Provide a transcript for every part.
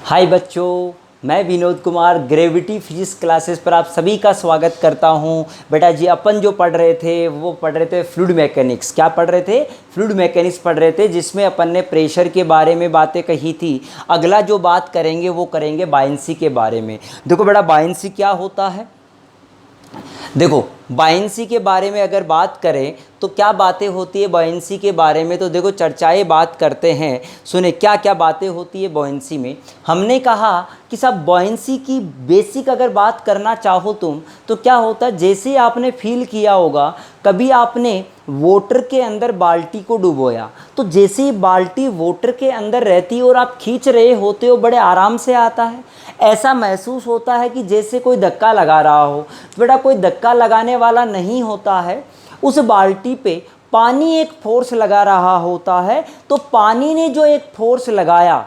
हाय बच्चों, मैं Vinod Kumar gravity physics classes पर आप सभी का स्वागत करता हूं। बेटा जी, अपन जो पढ़ रहे थे वो पढ़ रहे थे फ्लूइड मैकेनिक्स। क्या पढ़ रहे थे? फ्लूइड मैकेनिक्स पढ़ रहे थे, जिसमें अपन ने प्रेशर के बारे में बातें कही थी। अगला जो बात करेंगे वो करेंगे बायंसी के बारे में। देखो बेटा, बायंसी क्या होता है? देखो, बायंसी के बारे में अगर बात करें तो क्या बातें होती है बायंसी के बारे में, तो देखो चर्चाएं बात करते हैं। सुने क्या क्या बातें होती है बायंसी में। हमने कहा कि सब बायंसी की बेसिक अगर बात करना चाहो तुम, तो क्या होता है, जैसे आपने फील किया होगा कभी आपने वाटर के अंदर बाल्टी को डुबोया, तो जैसे ही बाल्टी वाटर के अंदर रहती है और आप खींच रहे होते हो, बड़े आराम से आता है। ऐसा महसूस होता है कि जैसे कोई धक्का लगा रहा हो। बेटा, कोई धक्का लगाने वाला नहीं होता है, उस बाल्टी पे पानी एक फोर्स लगा रहा होता है। तो पानी ने जो एक फोर्स लगाया,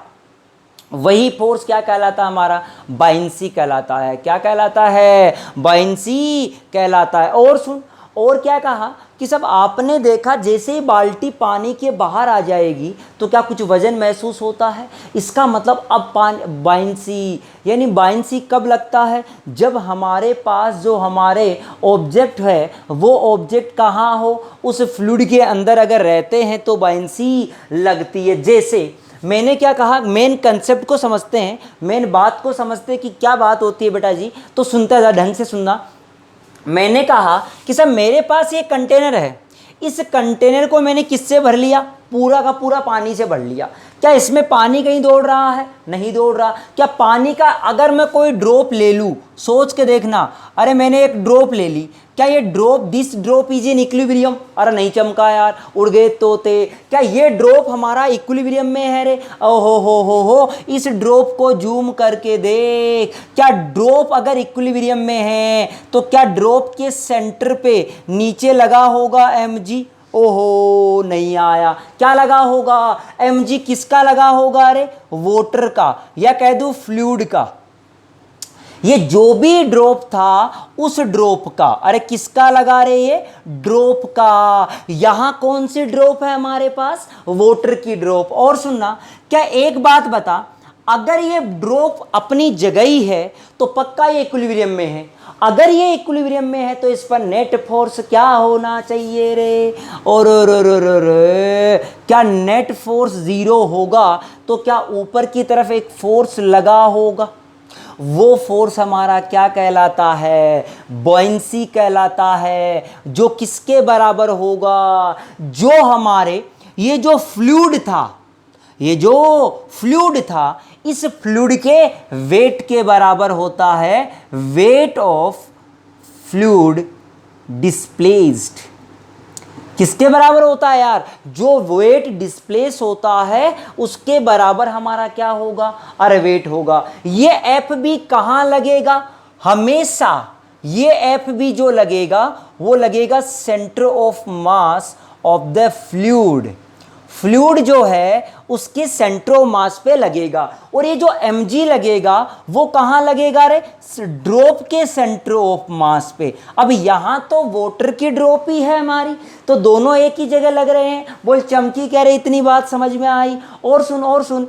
वही फोर्स क्या कहलाता है? हमारा बायंसी कहलाता है। क्या कहलाता है? बायंसी कहलाता है। और सुन, और क्या कहा कि सब आपने देखा जैसे ही बाल्टी पानी के बाहर आ जाएगी तो क्या कुछ वजन महसूस होता है? इसका मतलब अब बायंसी, यानी बायंसी कब लगता है? जब हमारे पास जो हमारे ऑब्जेक्ट है वो ऑब्जेक्ट कहाँ हो, उस फ्लूइड के अंदर अगर रहते हैं तो बायंसी लगती है। जैसे मैंने क्या कहा, मेन कंसेप्ट को समझते हैं, मेन बात को समझते हैं कि क्या बात होती है बेटा जी। तो सुनता जा, ढंग से सुनना। मैंने कहा कि सर मेरे पास ये कंटेनर है, इस कंटेनर को मैंने किससे भर लिया? पूरा का पूरा पानी से भर लिया। क्या इसमें पानी कहीं दौड़ रहा है? नहीं दौड़ रहा। क्या पानी का अगर मैं कोई ड्रॉप ले लूँ, सोच के देखना, अरे मैंने एक ड्रॉप ले ली, क्या ये drop, this drop is in equilibrium? अरे नहीं चमका यार, उड़ गए तोते। क्या ये ड्रॉप हमारा इक्विलिब्रियम में है रे? ओहो हो, इस ड्रॉप को जूम करके देख। क्या ड्रॉप अगर इक्विलिब्रियम में है तो क्या ड्रॉप के सेंटर पे नीचे लगा होगा mg? ओहो, नहीं आया। क्या लगा होगा? mg किसका लगा होगा? अरे वाटर का, या कह दूं फ्लूइड का। ये जो भी ड्रॉप था उस ड्रॉप का, अरे किसका लगा रहे? ये ड्रॉप का। यहां कौन सी ड्रॉप है हमारे पास? वाटर की ड्रॉप। और सुनना, क्या एक बात बता, अगर ये ड्रॉप अपनी जगह ही है तो पक्का ये इक्विलिब्रियम में है। अगर ये इक्विलिब्रियम में है तो इस पर नेट फोर्स क्या होना चाहिए रे? और क्या नेट फोर्स 0 होगा तो क्या ऊपर की तरफ एक फोर्स लगा होगा? वो फोर्स हमारा क्या कहलाता है? बॉयंसी कहलाता है। जो किसके बराबर होगा? जो हमारे ये जो फ्लूइड था, ये जो फ्लूइड था, इस फ्लूइड के वेट के बराबर होता है। वेट ऑफ फ्लूइड डिस्प्लेस्ड किसके बराबर होता है यार? जो वेट डिस्प्लेस होता है उसके बराबर हमारा क्या होगा? अरे वेट होगा। ये एफ बी कहाँ लगेगा? हमेशा ये एफ बी जो लगेगा वो लगेगा centre of mass of the fluid. Fluid जो है उसके सेंटर ऑफ मास पे लगेगा। और ये जो mg लगेगा वो कहाँ लगेगा रे? ड्रॉप के सेंटर ऑफ मास पे। अब यहाँ तो वाटर की ड्रॉप ही है हमारी, तो दोनों एक ही जगह लग रहे हैं। बोल चमकी कह रहे, इतनी बात समझ में आई? और सुन,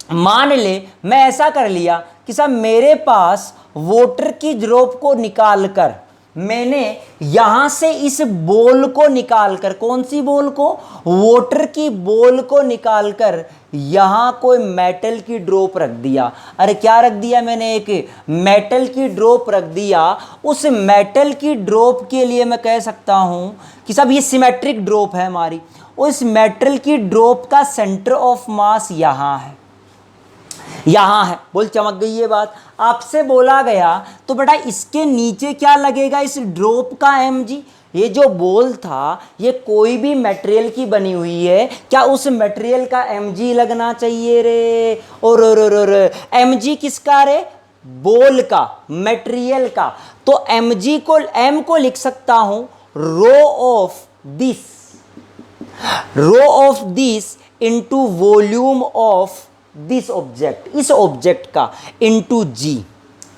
मान ले मैं ऐसा कर लिया कि साहब मेरे पास वाटर की ड्रॉप को निकाल कर मैंने यहां से इस बॉल को निकालकर, कौन सी बॉल को? वाटर की बॉल को निकालकर यहां कोई मेटल की ड्रॉप रख दिया। अरे क्या रख दिया मैंने? एक मेटल की ड्रॉप रख दिया। उस मेटल की ड्रॉप के लिए मैं कह सकता हूं कि सब ये सिमेट्रिक ड्रॉप है हमारी। उस मेटल की ड्रॉप का सेंटर ऑफ मास यहां है, यहां है। बोल चमक गई ये बात? आपसे बोला गया तो बेटा इसके नीचे क्या लगेगा? इस ड्रॉप का mg। ये जो बॉल था ये कोई भी मटेरियल की बनी हुई है, क्या उस मटेरियल का mg लगना चाहिए रे? और mg किसका रे? बॉल का, मटेरियल का। तो mg को, m को लिख सकता हूं rho of this into volume of this object, इस ऑब्जेक्ट का, इंटू जी।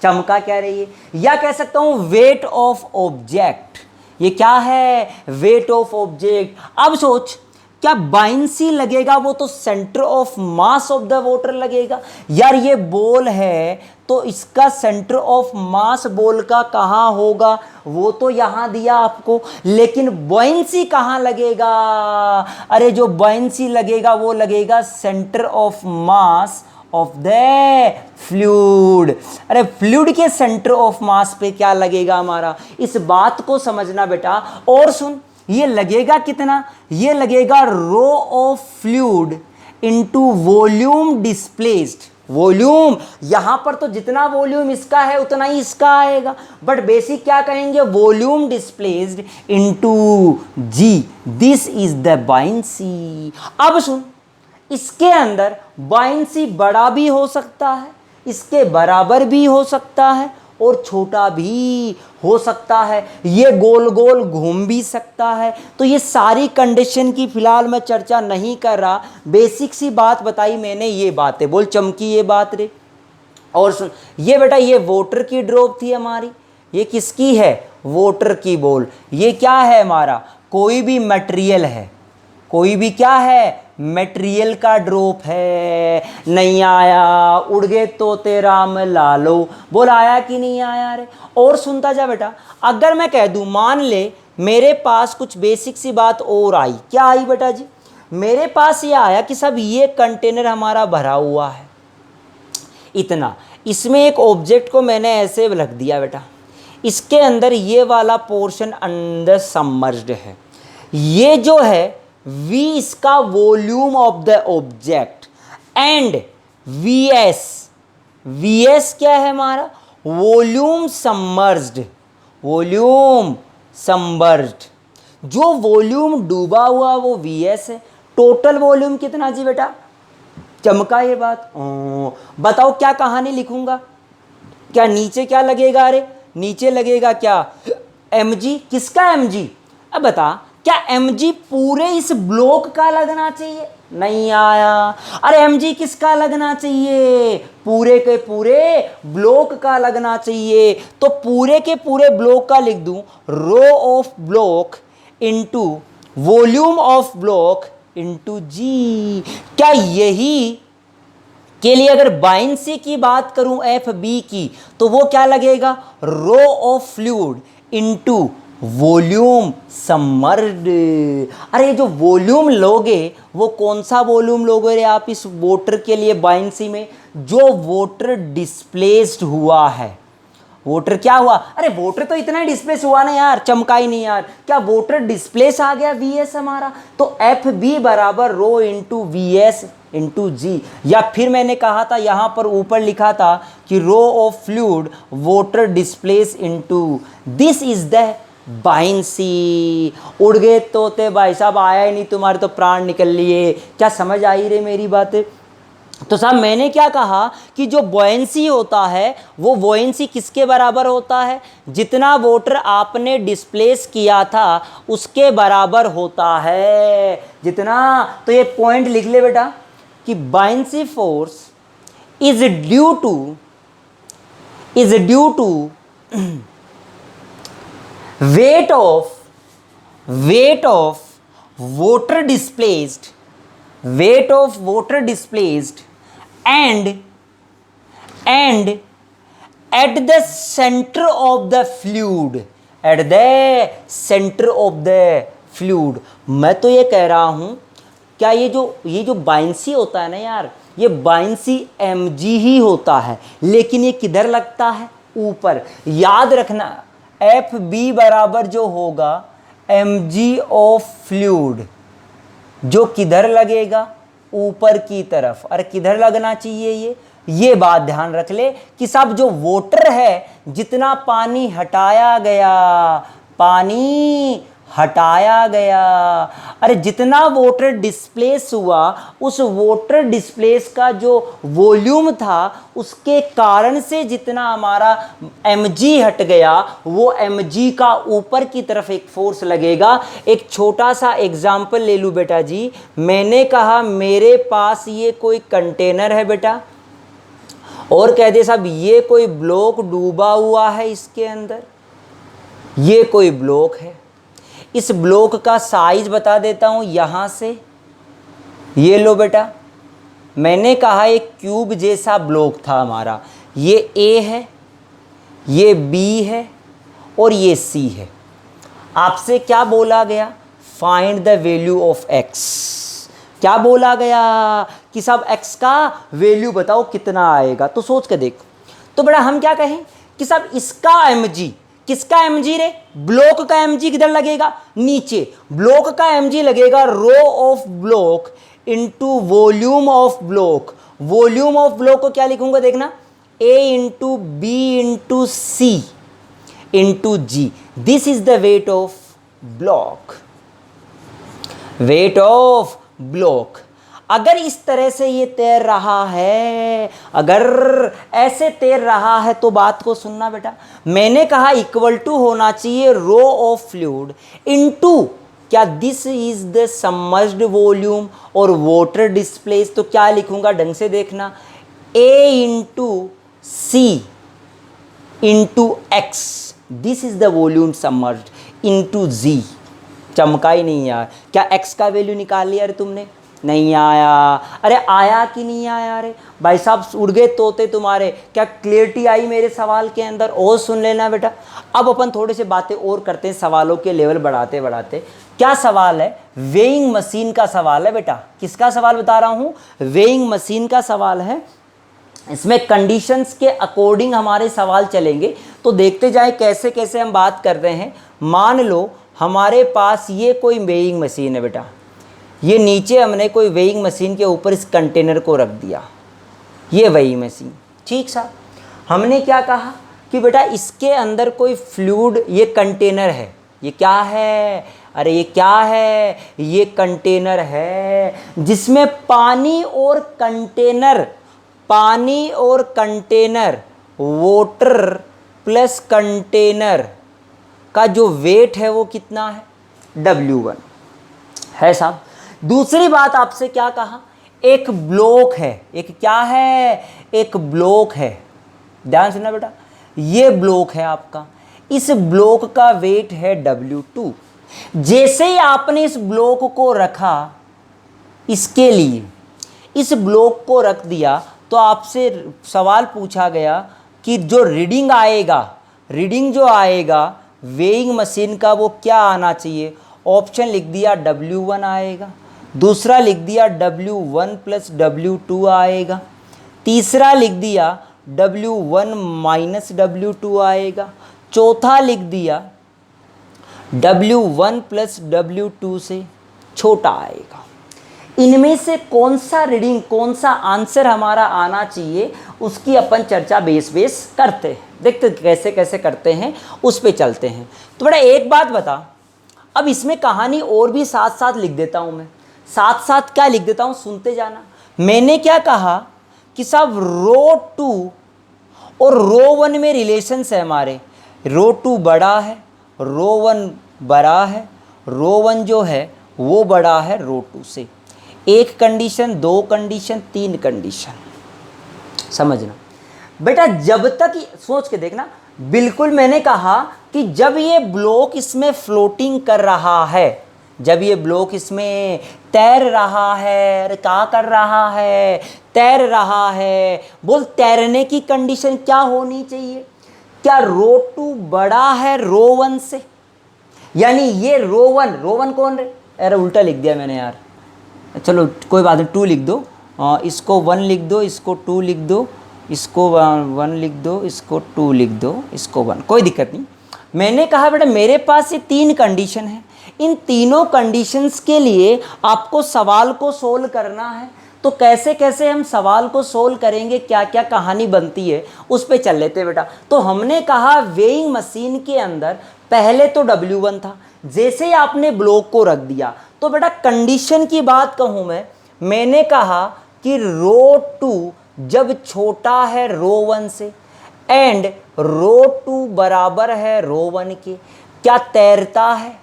चमका क्या रही है? या कह सकता हूं वेट ऑफ ऑब्जेक्ट। ये क्या है? Weight of object. अब सोच, क्या बाइंसी लगेगा, वो तो centre of mass of the water लगेगा। यार ये बॉल है तो इसका सेंटर ऑफ मास बॉल का कहाँ होगा, वो तो यहां दिया आपको, लेकिन बाइंसी कहाँ लगेगा। अरे जो बाइंसी लगेगा वो लगेगा centre of mass of the fluid. अरे फ्लूइड के सेंटर ऑफ मास पे क्या लगेगा हमारा, इस बात को समझना बेटा। और सुन, ये लगेगा कितना, ये लगेगा rho of fluid into volume displaced. Volume यहां पर तो जितना वॉल्यूम इसका है उतना ही इसका आएगा, बट बेसिक क्या कहेंगे, volume displaced into g, this is the buoyancy. अब सुन, इसके अंदर बाइंसी बड़ा भी हो सकता है, इसके बराबर भी हो सकता है और छोटा भी हो सकता है, ये गोल गोल घूम भी सकता है। तो ये सारी कंडीशन की फिलहाल मैं चर्चा नहीं कर रहा, बेसिक सी बात बताई मैंने, ये बात है। बोल चमकी ये बात रे। और सुन, ये बेटा ये वाटर की ड्रॉप थी हमारी, ये किसकी है, वाटर की बॉल। ये क्या है हमारा, कोई भी मटेरियल है, कोई भी क्या है, मटेरियल का ड्रॉप है। नहीं आया, उड़ गए तोते राम लालो। बोल आया कि नहीं आया रे। और सुनता जा बेटा, अगर मैं कह दूं, मान ले मेरे पास कुछ बेसिक सी बात और आई, क्या आई बेटा जी, मेरे पास ये आया कि सब ये कंटेनर हमारा भरा हुआ है इतना, इसमें एक ऑब्जेक्ट को मैंने ऐसे रख दिया बेटा, इसके अंदर ये वाला पोर्शन अंदर सबमर्ज्ड है, ये जो है V इसका volume of the object and VS, VS क्या है हमारा, वॉल्यूम सबमर्ज्ड, वॉल्यूम सबमर्ज्ड। जो वॉल्यूम डूबा हुआ वो VS है। टोटल वॉल्यूम कितना जी बेटा, चमका ये बात। बताओ क्या कहानी लिखूंगा, क्या नीचे क्या लगेगा, अरे नीचे लगेगा क्या mg, किसका mg। अब बता, क्या mg पूरे इस ब्लॉक का लगना चाहिए, नहीं आया। अरे mg किसका लगना चाहिए, पूरे के पूरे ब्लॉक का लगना चाहिए। तो पूरे के पूरे ब्लॉक का लिख दूं, rho of block into volume of block into g. क्या यही के लिए अगर बाइंसी की बात करूं एफ बी की, तो वो क्या लगेगा, rho of fluid into volume submerged. अरे जो वॉल्यूम लोगे वो कौन सा वॉल्यूम लोगे रे आप इस वाटर के लिए बाइंसी में, जो वाटर डिस्प्लेस्ड हुआ है। वाटर क्या हुआ, अरे वाटर तो इतना ही डिस्प्लेस हुआ ना यार, चमका ही नहीं यार। क्या वाटर डिस्प्लेस आ गया VS हमारा, तो एफ बी बराबर रो इंटू VS इंटू जी। या फिर मैंने कहा था यहां पर ऊपर लिखा था कि rho of fluid water displace into, this is the buoyancy. उड़ गए तोते भाई साहब, आया ही नहीं, तुम्हारे तो प्राण निकल लिए। क्या समझ आई रे मेरी बातें। तो साहब मैंने क्या कहा कि जो बॉयंसी होता है वो बॉयंसी किसके बराबर होता है, जितना वाटर आपने डिस्प्लेस किया था उसके बराबर होता है, जितना। तो ये पॉइंट लिख ले बेटा कि buoyancy force is due to weight of water displaced and at the center of the fluid, मैं तो ये कह रहा हूं, क्या ये जो बाइंसी होता है ना यार, ये बाइंसी mg ही होता है, लेकिन ये किधर लगता है, ऊपर। याद रखना एफ बी बराबर जो होगा mg ऑफ फ्लूइड, जो किधर लगेगा, ऊपर की तरफ। अरे किधर लगना चाहिए, ये बात ध्यान रख ले कि सब जो वाटर है, जितना पानी हटाया गया, अरे जितना वाटर डिस्प्लेस हुआ, उस वाटर डिस्प्लेस का जो वॉल्यूम था उसके कारण से जितना हमारा mg हट गया, वो mg का ऊपर की तरफ एक फोर्स लगेगा। एक छोटा सा एग्जांपल ले लूं बेटा जी, मैंने कहा मेरे पास ये कोई कंटेनर है बेटा, और कह दे साहब ये कोई ब्लॉक डूबा हुआ है, इसके अंदर ये कोई ब्लॉक है। इस ब्लॉक का साइज बता देता हूं, यहां से ये लो बेटा, मैंने कहा एक क्यूब जैसा ब्लॉक था हमारा, ये ए है, ये बी है और ये सी है। आपसे क्या बोला गया? Find the value of x. क्या बोला गया कि सब एक्स का वैल्यू बताओ कितना आएगा। तो सोच के देख। तो बेटा हम क्या कहें कि सब इसका mg, किसका mg रे? ब्लॉक का mg किधर लगेगा? नीचे। ब्लॉक का mg लगेगा rho of block into volume of block. Volume of block को क्या लिखूंगा देखना, a into B into C into g. This is the weight of block. Weight of block. अगर इस तरह से ये तैर रहा है, अगर ऐसे तैर रहा है तो बात को सुनना बेटा। मैंने कहा इक्वल टू होना चाहिए रो ऑफ फ्लूइड इनटू क्या, this is the submerged volume और वाटर डिस्प्लेस। तो क्या लिखूंगा ढंग से देखना, a into C into x, this is the volume submerged into g. चमका ही नहीं यार। क्या x का वैल्यू निकाल लिया अरे तुमने? नहीं आया। अरे आया कि नहीं आया? अरे भाई साहब उड़ गए तोते तुम्हारे। क्या क्लियरिटी आई मेरे सवाल के अंदर? और सुन लेना बेटा। अब अपन थोड़े से बातें और करते हैं सवालों के लेवल बढ़ाते बढ़ाते। क्या सवाल है? वेइंग मशीन का सवाल है बेटा। किसका सवाल बता रहा हूँ? वेइंग मशीन का सवाल है। इसमें कंडीशंस के अकॉर्डिंग हमारे सवाल चलेंगे, तो देखते जाए कैसे कैसे हम बात कर रहे हैं। मान लो हमारे पास ये कोई वेइंग मशीन है बेटा, ये नीचे हमने कोई वेइंग मशीन के ऊपर इस कंटेनर को रख दिया, ये वेइंग मशीन। ठीक सा, हमने क्या कहा कि बेटा इसके अंदर कोई फ्लूइड, ये कंटेनर है। ये क्या है? अरे ये क्या है? ये कंटेनर है जिसमें पानी और कंटेनर, पानी और कंटेनर, वाटर प्लस कंटेनर का जो वेट है वो कितना है? W1 है साहब। दूसरी बात आपसे क्या कहा? एक ब्लॉक है। एक क्या है? एक ब्लॉक है। ध्यान सुनना बेटा, ये ब्लॉक है आपका। इस ब्लॉक का वेट है W2। जैसे ही आपने इस ब्लॉक को रखा, इसके लिए इस ब्लॉक को रख दिया, तो आपसे सवाल पूछा गया कि जो रीडिंग आएगा, रीडिंग जो आएगा वेइंग मशीन का, वो क्या आना चाहिए? ऑप्शन लिख दिया W1 आएगा, दूसरा लिख दिया W1 प्लस W2 आएगा, तीसरा लिख दिया W1 माइनस W2 आएगा, चौथा लिख दिया W1 प्लस W2 से छोटा आएगा। इनमें से कौन सा रीडिंग, कौन सा आंसर हमारा आना चाहिए, उसकी अपन चर्चा बेस करते हैं। देखते कैसे कैसे करते हैं, उस पे चलते हैं। तो बेटा एक बात बता, अब इसमें कहानी और भी साथ साथ लिख देता हूँ मैं। साथ साथ क्या लिख देता हूँ, सुनते जाना। मैंने क्या कहा कि साहब रो 2 और रो 1 में रिलेशंस है हमारे। रो 2 बड़ा है, रो 1 बड़ा है, रो 1 जो है वो बड़ा है रो 2 से। एक कंडीशन, दो कंडीशन, तीन कंडीशन, समझना बेटा। जब तक सोच के देखना, बिल्कुल मैंने कहा कि जब ये ब्लॉक इसमें फ्लोटिंग कर रहा है, जब ये ब्लॉक इसमें तैर रहा है, अरे क्या कर रहा है? तैर रहा है। बोल तैरने की कंडीशन क्या होनी चाहिए? क्या रो 2 बड़ा है रो 1 से? यानी ये रो 1 कौन रे? अरे उल्टा लिख दिया मैंने यार, चलो कोई बात नहीं, 2 लिख दो, इसको 1 लिख दो, इसको 2 लिख दो, इसको 1 लिख दो, इसको 2 लिख दो, इसको 1, कोई दिक्कत नहीं। मैंने कहा बेटा मेरे पास ये 3 कंडीशन है, इन तीनों कंडीशंस के लिए आपको सवाल को सोल्व करना है। तो कैसे कैसे हम सवाल को सोल्व करेंगे, क्या क्या कहानी बनती है, उस पे चल लेते बेटा। तो हमने कहा वेइंग मशीन के अंदर पहले तो W1 था, जैसे ही आपने ब्लॉक को रख दिया, तो बेटा कंडीशन की बात कहूँ मैंने कहा कि रो 2 जब छोटा है रो 1 से एंड रो 2 बराबर है रो 1 के, क्या तैरता है?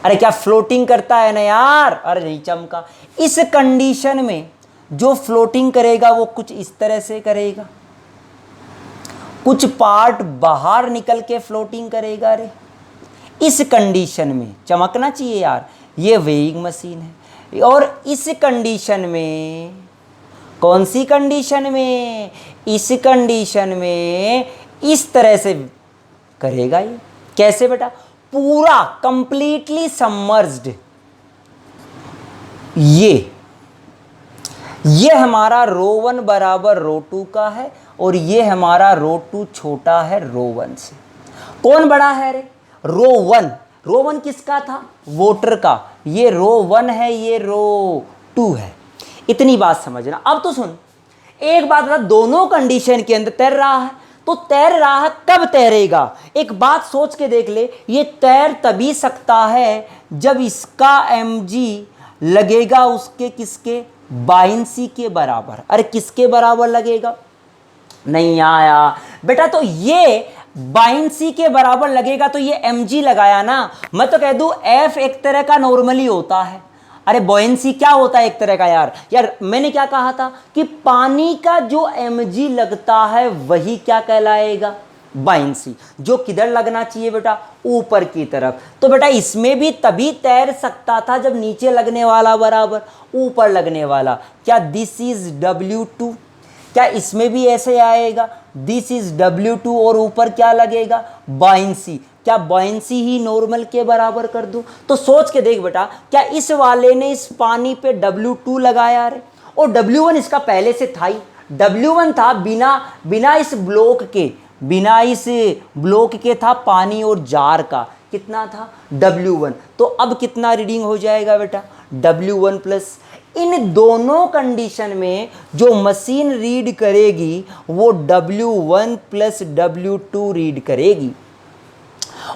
अरे क्या फ्लोटिंग करता है ना यार? अरे नहीं चमका। इस कंडीशन में जो फ्लोटिंग करेगा वो कुछ इस तरह से करेगा, कुछ पार्ट बाहर निकल के फ्लोटिंग करेगा। अरे इस कंडीशन में चमकना चाहिए यार। ये वेइंग मशीन है, और इस कंडीशन में, कौन सी कंडीशन में, इस कंडीशन में इस तरह से करेगा ये। कैसे बेटा, पूरा कंप्लीटली सबमर्ज्ड। ये हमारा रो 1 बराबर रो 2 का है और ये हमारा रो 2 छोटा है रो 1 से। कौन बड़ा है रे, रो 1। रो 1 किसका था, वोटर का। ये रो 1 है, ये रो 2 है। इतनी बात समझना। अब तो सुन एक बात बता, दोनों कंडीशन के अंदर तैर रहा है, तो तैर रहा है, कब तैरेगा, एक बात सोच के देख ले। ये तैर तभी सकता है जब इसका mg लगेगा उसके किसके, बाइंसी के बराबर। अरे किसके बराबर लगेगा, नहीं आया बेटा, तो ये बाइंसी के बराबर लगेगा तो ये mg लगाया ना। मैं तो कह दूं f एक तरह का नॉर्मली होता है। अरे बॉयंसी क्या होता है एक तरह का, यार मैंने क्या कहा था कि पानी का जो mg लगता है वही क्या कहलाएगा, बाइंसी। जो किधर लगना चाहिए बेटा, ऊपर की तरफ। तो बेटा इसमें भी तभी तैर सकता था जब नीचे लगने वाला बराबर ऊपर लगने वाला। क्या दिस इज W2, क्या इसमें भी ऐसे आएगा, दिस इज W2 और ऊपर क्या लगेगा, बाइंसी। क्या बाइंसी ही नॉर्मल के बराबर कर दूं। तो सोच के देख बेटा, क्या इस वाले ने इस पानी पे W2 लगाया रे, और W1 इसका पहले से था ही। W1 था बिना इस ब्लॉक के, बिना इस ब्लॉक के था पानी और जार का। कितना था, W1। तो अब कितना रीडिंग हो जाएगा बेटा, W1 प्लस। इन दोनों कंडीशन में जो मशीन रीड करेगी वो W1 प्लस W2 रीड करेगी।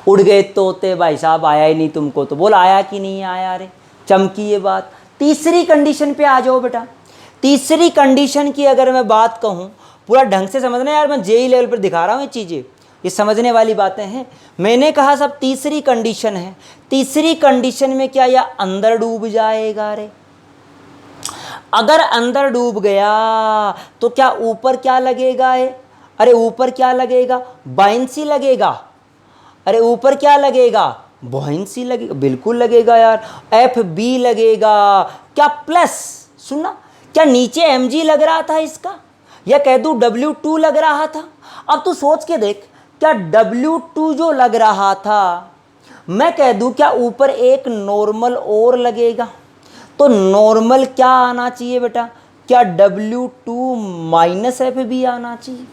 उड़ गए तोते भाई साहब, आया ही नहीं तुमको, तो बोल आया कि नहीं आया रे, चमकी ये बात। तीसरी कंडीशन पे आ जाओ बेटा। तीसरी कंडीशन की अगर मैं बात कहूँ, पूरा ढंग से समझना यार, मैं जेई लेवल पर दिखा रहा हूँ ये चीज़ें, ये समझने वाली बातें हैं। मैंने कहा सब तीसरी कंडीशन है। तीसरी कंडीशन में क्या यह अंदर डूब जाएगा रे, अगर अंदर डूब गया तो क्या ऊपर क्या लगेगा है, अरे ऊपर क्या लगेगा, बाइंसी लगेगा। अरे ऊपर क्या लगेगा, बॉयंसी लगेगा, बिल्कुल लगेगा यार। FB लगेगा क्या प्लस, सुनना, क्या नीचे mg लग रहा था इसका, या कह दूं W2 लग रहा था। अब तू सोच के देख, क्या W2 जो लग रहा था, मैं कह दूं क्या ऊपर एक नॉर्मल और लगेगा, तो नॉर्मल क्या आना चाहिए बेटा, क्या W2 माइनस FB आना चाहिए।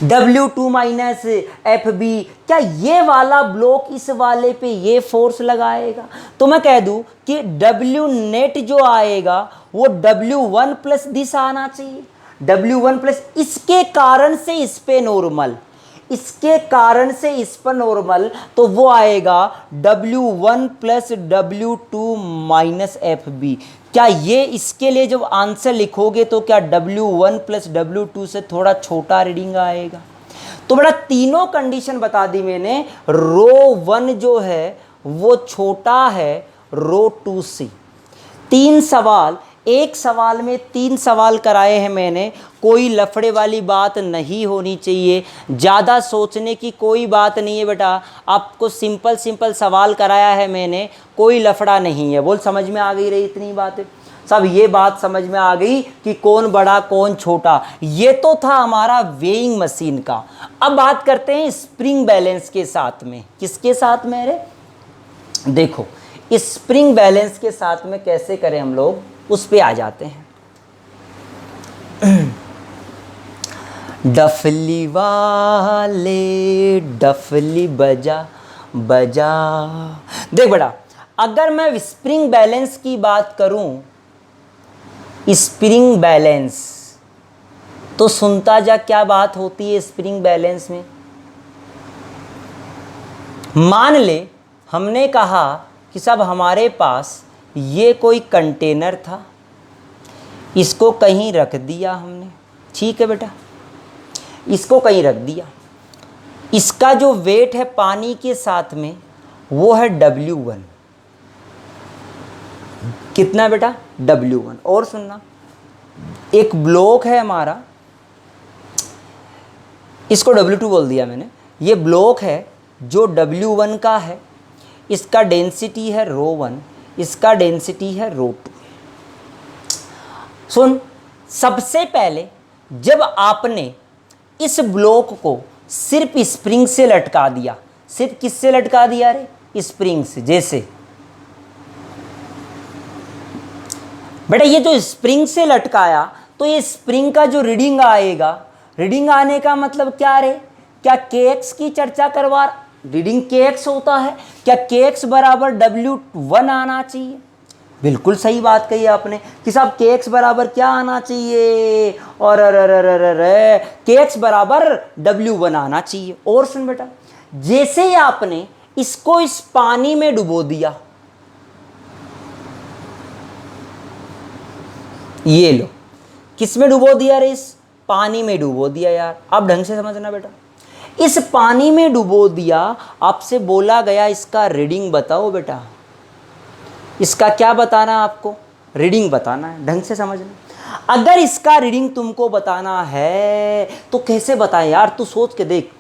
W2 माइनस FB, क्या ये वाला ब्लॉक इस वाले पे ये फोर्स लगाएगा, तो मैं कह दूं कि W नेट जो आएगा वो W1 प्लस दिस आना चाहिए। W1 प्लस, इसके कारण से इस पे नॉर्मल, इसके कारण से इस पर नॉर्मल, तो वो आएगा W1 plus W2 minus FB। क्या ये इसके लिए जब आंसर लिखोगे तो क्या W1 प्लस W2 से थोड़ा छोटा रीडिंग आएगा। तो बेटा तीनों कंडीशन बता दी मैंने। रो 1 जो है वो छोटा है रो 2 से। 3 सवाल, एक सवाल में 3 सवाल कराए हैं मैंने, कोई लफड़े वाली बात नहीं होनी चाहिए, ज़्यादा सोचने की कोई बात नहीं है बेटा। आपको सिंपल सवाल कराया है मैंने, कोई लफड़ा नहीं है। बोल समझ में आ गई रही इतनी बातें सब, ये बात समझ में आ गई कि कौन बड़ा कौन छोटा। ये तो था हमारा वेइंग मशीन का। अब बात करते हैं स्प्रिंग बैलेंस के साथ में। किसके साथ में रे, देखो स्प्रिंग बैलेंस के साथ में कैसे करें हम लोग, उस पे आ जाते हैं। डफली वाले डफली बजा बजा। देख बेटा, अगर मैं स्प्रिंग बैलेंस की बात करूं, स्प्रिंग बैलेंस, तो सुनता जा क्या बात होती है स्प्रिंग बैलेंस में। मान ले हमने कहा कि सब हमारे पास ये कोई कंटेनर था, इसको कहीं रख दिया हमने, ठीक है बेटा, इसको कहीं रख दिया। इसका जो वेट है पानी के साथ में वो है W1। कितना बेटा, W1। और सुनना, एक ब्लॉक है हमारा, इसको W2 बोल दिया मैंने। ये ब्लॉक है जो W1 का है, इसका डेंसिटी है रो 1, इसका डेंसिटी है ρ2। सुन, सबसे पहले जब आपने इस ब्लॉक को सिर्फ स्प्रिंग से लटका दिया, सिर्फ किससे लटका दिया रे? स्प्रिंग से। जैसे बेटा ये जो स्प्रिंग से लटकाया तो ये स्प्रिंग का जो रीडिंग आएगा, रीडिंग आने का मतलब क्या रे? क्या kx की चर्चा करवा, रीडिंग kx होता है, क्या kx बराबर W1 आना चाहिए? बिल्कुल सही बात कही आपने कि साहब kx बराबर क्या आना चाहिए? और kx बराबर W1 आना चाहिए। और सुन बेटा, जैसे ही आपने इसको इस पानी में डुबो दिया, ये लो, किस में डुबो दिया रे? इस पानी में डुबो दिया यार। अब ढंग से समझना बेटा, इस पानी में डुबो दिया, आपसे बोला गया इसका रीडिंग बताओ बेटा। इसका क्या बताना है आपको? रीडिंग बताना है। ढंग से समझना, अगर इसका रीडिंग तुमको बताना है तो कैसे बताएं यार? तू सोच के देख।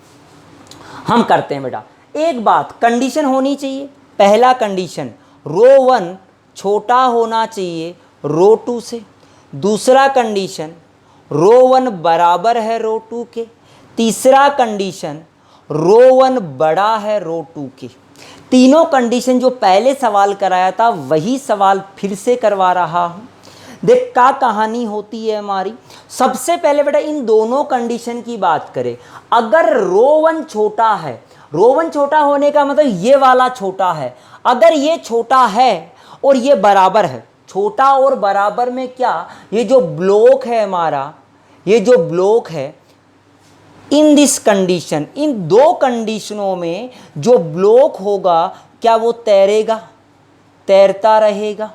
हम करते हैं बेटा, एक बात कंडीशन होनी चाहिए। पहला कंडीशन, ρ1 छोटा होना चाहिए ρ2 से। दूसरा कंडीशन, ρ1 बराबर है ρ2 के। तीसरा कंडीशन, ρ1 बड़ा है ρ2 के। तीनों कंडीशन जो पहले सवाल कराया था वही सवाल फिर से करवा रहा हूँ। देख क्या कहानी होती है हमारी। सबसे पहले बेटा इन दोनों कंडीशन की बात करें। अगर ρ1 छोटा है, ρ1 छोटा होने का मतलब ये वाला छोटा है। अगर ये छोटा है और ये बराबर है, छोटा और बराबर में क्या, ये जो ब्लॉक है हमारा, ये जो ब्लॉक है, इन दिस कंडीशन, इन दो कंडीशनों में जो ब्लॉक होगा क्या वो तैरेगा, तैरता रहेगा?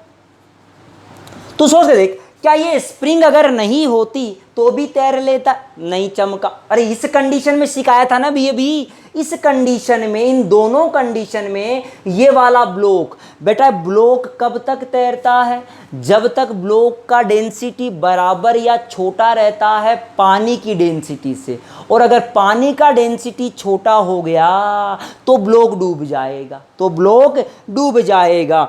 तू सोच के देख, क्या ये स्प्रिंग अगर नहीं होती तो भी तैर लेता? नहीं चमका। अरे इस कंडीशन में सिखाया था ना भी, इस कंडीशन में, इन दोनों कंडीशन में ये वाला ब्लॉक, बेटा ब्लॉक कब तक तैरता है? जब तक ब्लॉक का डेंसिटी बराबर या छोटा रहता है पानी की डेंसिटी से। और अगर पानी का डेंसिटी छोटा हो गया तो ब्लॉक डूब जाएगा, तो ब्लॉक डूब जाएगा,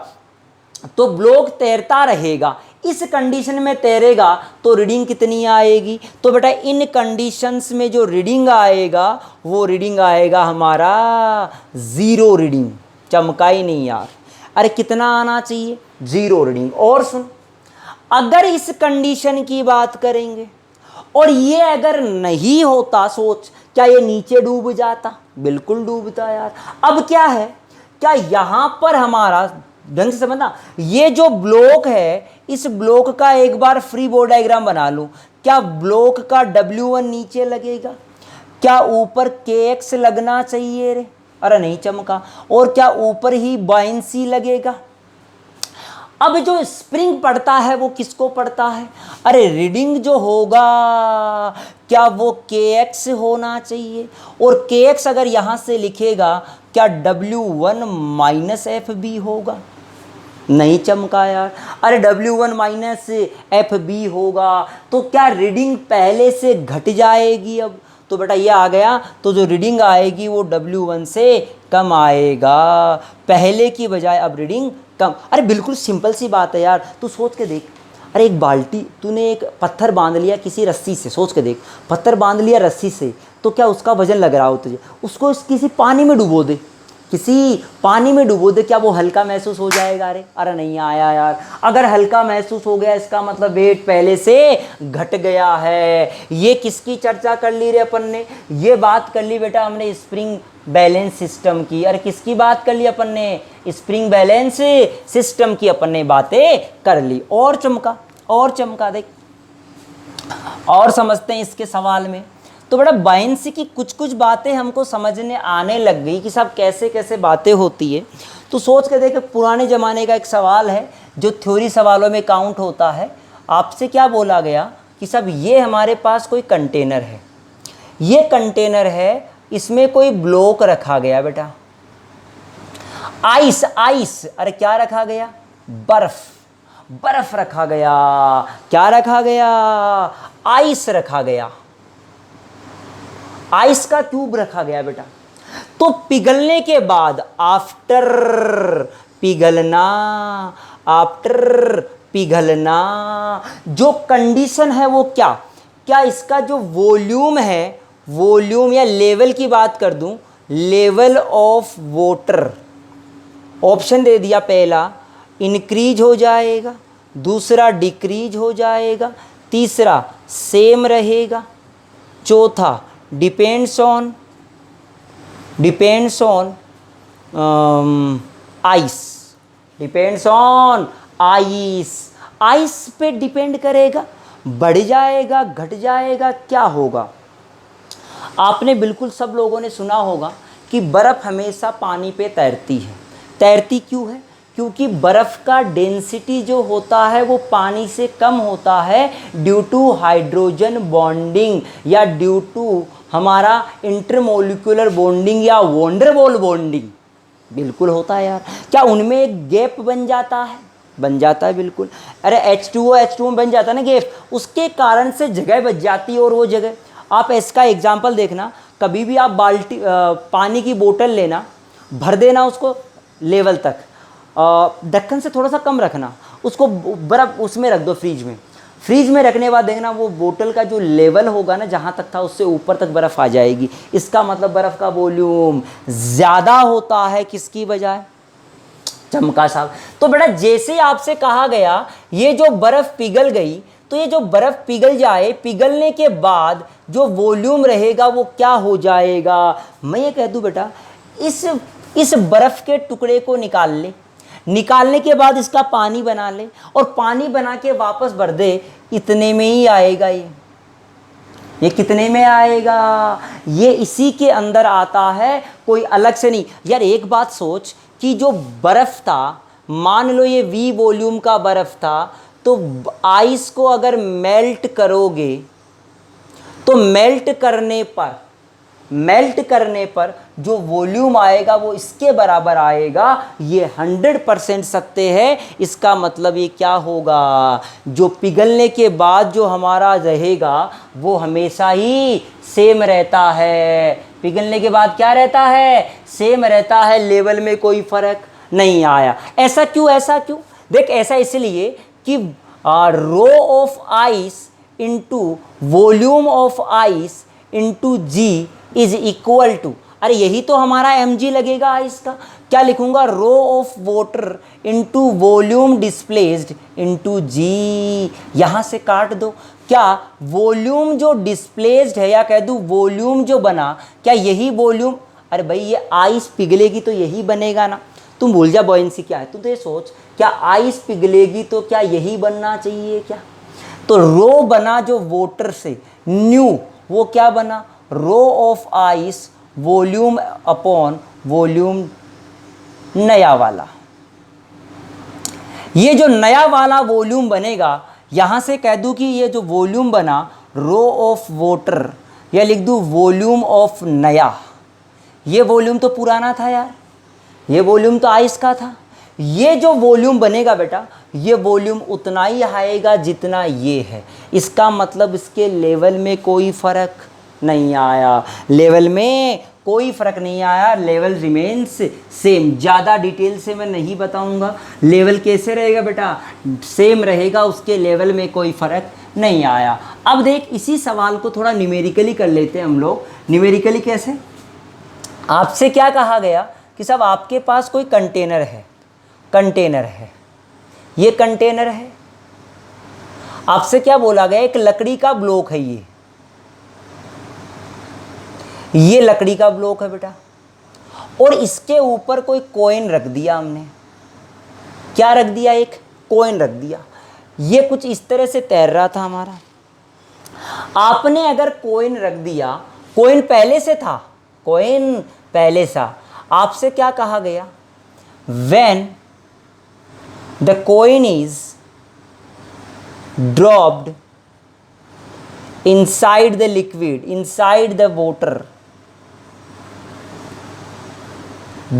तो ब्लॉक तैरता रहेगा। इस कंडीशन में तैरेगा तो रीडिंग कितनी आएगी? तो बेटा इन कंडीशंस में जो रीडिंग आएगा वो रीडिंग आएगा हमारा 0 रीडिंग। चमका ही नहीं यार। अरे कितना आना चाहिए? 0 रीडिंग। और सुन, अगर इस कंडीशन की बात करेंगे और ये अगर नहीं होता, सोच क्या ये नीचे डूब जाता? बिल्कुल डूबता यार। अब क्या है, क्या यहाँ पर हमारा, ढंग से समझना, ये जो ब्लॉक है, इस ब्लॉक का एक बार फ्री बॉडी डायग्राम बना लूं। क्या ब्लॉक का W1 नीचे लगेगा? क्या ऊपर kx लगना चाहिए रे? अरे नहीं चमका। और क्या ऊपर ही बाइंसी लगेगा? अब जो स्प्रिंग पड़ता है वो किसको पड़ता है? अरे रीडिंग जो होगा क्या वो kx होना चाहिए? और kx अगर यहाँ से लिखेगा क्या W1 माइनस FB होगा? नहीं चमका यार। अरे W1 माइनस FB होगा तो क्या रीडिंग पहले से घट जाएगी? अब तो बेटा ये आ गया, तो जो रीडिंग आएगी वो W1 से कम आएगा, पहले की बजाय अब रीडिंग कम। अरे बिल्कुल सिंपल सी बात है यार, तू सोच के देख। अरे एक बाल्टी, तूने एक पत्थर बांध लिया किसी रस्सी से, सोच के देख, पत्थर बांध लिया रस्सी से, तो क्या उसका वजन लग रहा हो तुझे? उसको किसी पानी में डुबो दे, किसी पानी में डुबो दे, क्या वो हल्का महसूस हो जाएगा? अरे नहीं आया यार। अगर हल्का महसूस हो गया इसका मतलब वेट पहले से घट गया है। ये किसकी चर्चा कर ली रे अपन ने? ये बात कर ली बेटा हमने स्प्रिंग बैलेंस सिस्टम की। अरे किसकी बात कर ली अपन ने? स्प्रिंग बैलेंस सिस्टम की अपन ने बातें कर ली। और चमका, और चमका देख, और समझते हैं इसके सवाल में। तो बेटा बायंसी की कुछ कुछ बातें हमको समझने आने लग गई कि साहब कैसे कैसे बातें होती है। तो सोच के देखे, पुराने ज़माने का एक सवाल है जो थ्योरी सवालों में काउंट होता है। आपसे क्या बोला गया कि साहब ये हमारे पास कोई कंटेनर है, ये कंटेनर है, इसमें कोई ब्लॉक रखा गया बेटा, आइस, आइस, अरे क्या रखा गया? बर्फ, बर्फ रखा गया। क्या रखा गया? आइस रखा गया, आइस का क्यूब रखा गया बेटा। तो पिघलने के बाद आफ्टर पिघलना, आफ्टर पिघलना। जो कंडीशन है वो क्या, क्या इसका जो वॉल्यूम है, वॉल्यूम या लेवल की बात कर दूं, लेवल ऑफ वाटर, ऑप्शन दे दिया, पहला इंक्रीज हो जाएगा, दूसरा डिक्रीज हो जाएगा, तीसरा सेम रहेगा, चौथा depends on ice, depends on ice, ice पे डिपेंड करेगा, बढ़ जाएगा घट जाएगा, क्या होगा। आपने बिल्कुल सब लोगों ने सुना होगा कि बर्फ़ हमेशा पानी पे तैरती है। तैरती क्यों है? क्योंकि बर्फ़ का डेंसिटी जो होता है वो पानी से कम होता है, ड्यू टू हाइड्रोजन बॉन्डिंग या ड्यू टू हमारा इंटरमोलिकुलर बॉन्डिंग या वॉन्डरवॉल बॉन्डिंग। बिल्कुल होता है यार। क्या उनमें एक गैप बन जाता है? बन जाता है बिल्कुल। अरे H2O में बन जाता है ना गैप, उसके कारण से जगह बच जाती है। और वो जगह आप इसका एग्जाम्पल देखना, कभी भी आप बाल्टी पानी की बोतल लेना, भर देना उसको लेवल तक, ढक्कन से थोड़ा सा कम रखना, उसको बर्फ़ उसमें रख दो फ्रीज में। फ्रीज में रखने के बाद देखना वो बोतल का जो लेवल होगा ना, जहाँ तक था उससे ऊपर तक बर्फ़ आ जाएगी। इसका मतलब बर्फ़ का वॉल्यूम ज़्यादा होता है किसकी बजाय? चमका साहब। तो बेटा जैसे ही आपसे कहा गया ये जो बर्फ़ पिघल गई, तो ये जो बर्फ़ पिघल जाए, पिघलने के बाद जो वॉल्यूम रहेगा वो क्या हो जाएगा? मैं ये कह दूं बेटा, इस बर्फ़ के टुकड़े को निकाल ले, निकालने के बाद इसका पानी बना ले और पानी बना के वापस भर दे, इतने में ही आएगा। ये कितने में आएगा? ये इसी के अंदर आता है, कोई अलग से नहीं। यार एक बात सोच कि जो बर्फ़ था, मान लो ये V वॉल्यूम का बर्फ़ था, तो आइस को अगर मेल्ट करोगे तो मेल्ट करने पर जो वॉल्यूम आएगा वो इसके बराबर आएगा। ये 100% सत्य है। इसका मतलब ये क्या होगा? जो पिघलने के बाद जो हमारा रहेगा वो हमेशा ही सेम रहता है। पिघलने के बाद क्या रहता है? सेम रहता है, लेवल में कोई फर्क नहीं आया। ऐसा क्यों? देख, ऐसा इसलिए कि rho of ice into volume of ice into ji is equal to, अरे यही तो हमारा mg लगेगा आइस का। क्या लिखूंगा? Rho of water into volume displaced into g. यहां से काट दो। क्या वॉल्यूम जो डिस्प्लेस्ड है, या कह दूं वॉल्यूम जो बना, क्या यही वॉल्यूम? अरे भाई ये आइस पिघलेगी तो यही बनेगा ना। तुम भूल जा बॉयंसी क्या है, तू तो ये सोच, क्या आइस पिघलेगी तो क्या यही बनना चाहिए क्या? तो रो बना जो वाटर से, न्यू वो क्या बना? Rho of ice volume upon volume नया वाला। ये जो नया वाला वॉल्यूम बनेगा, यहां से कह दूं कि ये जो वॉल्यूम बना रो ऑफ वाटर, या लिख दूं वॉल्यूम ऑफ नया। ये वॉल्यूम तो पुराना था यार, ये वॉल्यूम तो आइस का था। ये जो वॉल्यूम बनेगा बेटा, ये वॉल्यूम उतना ही आएगा जितना ये है। इसका मतलब इसके लेवल में कोई फर्क नहीं आया, लेवल में कोई फर्क नहीं आया, लेवल रिमेन्स सेम। ज़्यादा डिटेल से मैं नहीं बताऊंगा। लेवल कैसे रहेगा बेटा? सेम रहेगा, उसके लेवल में कोई फर्क नहीं आया। अब देख, इसी सवाल को थोड़ा न्यूमेरिकली कर लेते हैं हम लोग। न्यूमेरिकली कैसे? आपसे क्या कहा गया कि साहब आपके पास कोई कंटेनर है, ये कंटेनर है। आपसे क्या बोला गया? एक लकड़ी का ब्लॉक है, ये लकड़ी का ब्लॉक है बेटा, और इसके ऊपर कोई कॉइन रख दिया हमने। क्या रख दिया? एक कॉइन रख दिया। ये कुछ इस तरह से तैर रहा था हमारा। आपने अगर कॉइन रख दिया, कॉइन पहले से था, कॉइन पहले सा। आपसे क्या कहा गया? When the coin is dropped inside the liquid, inside the water,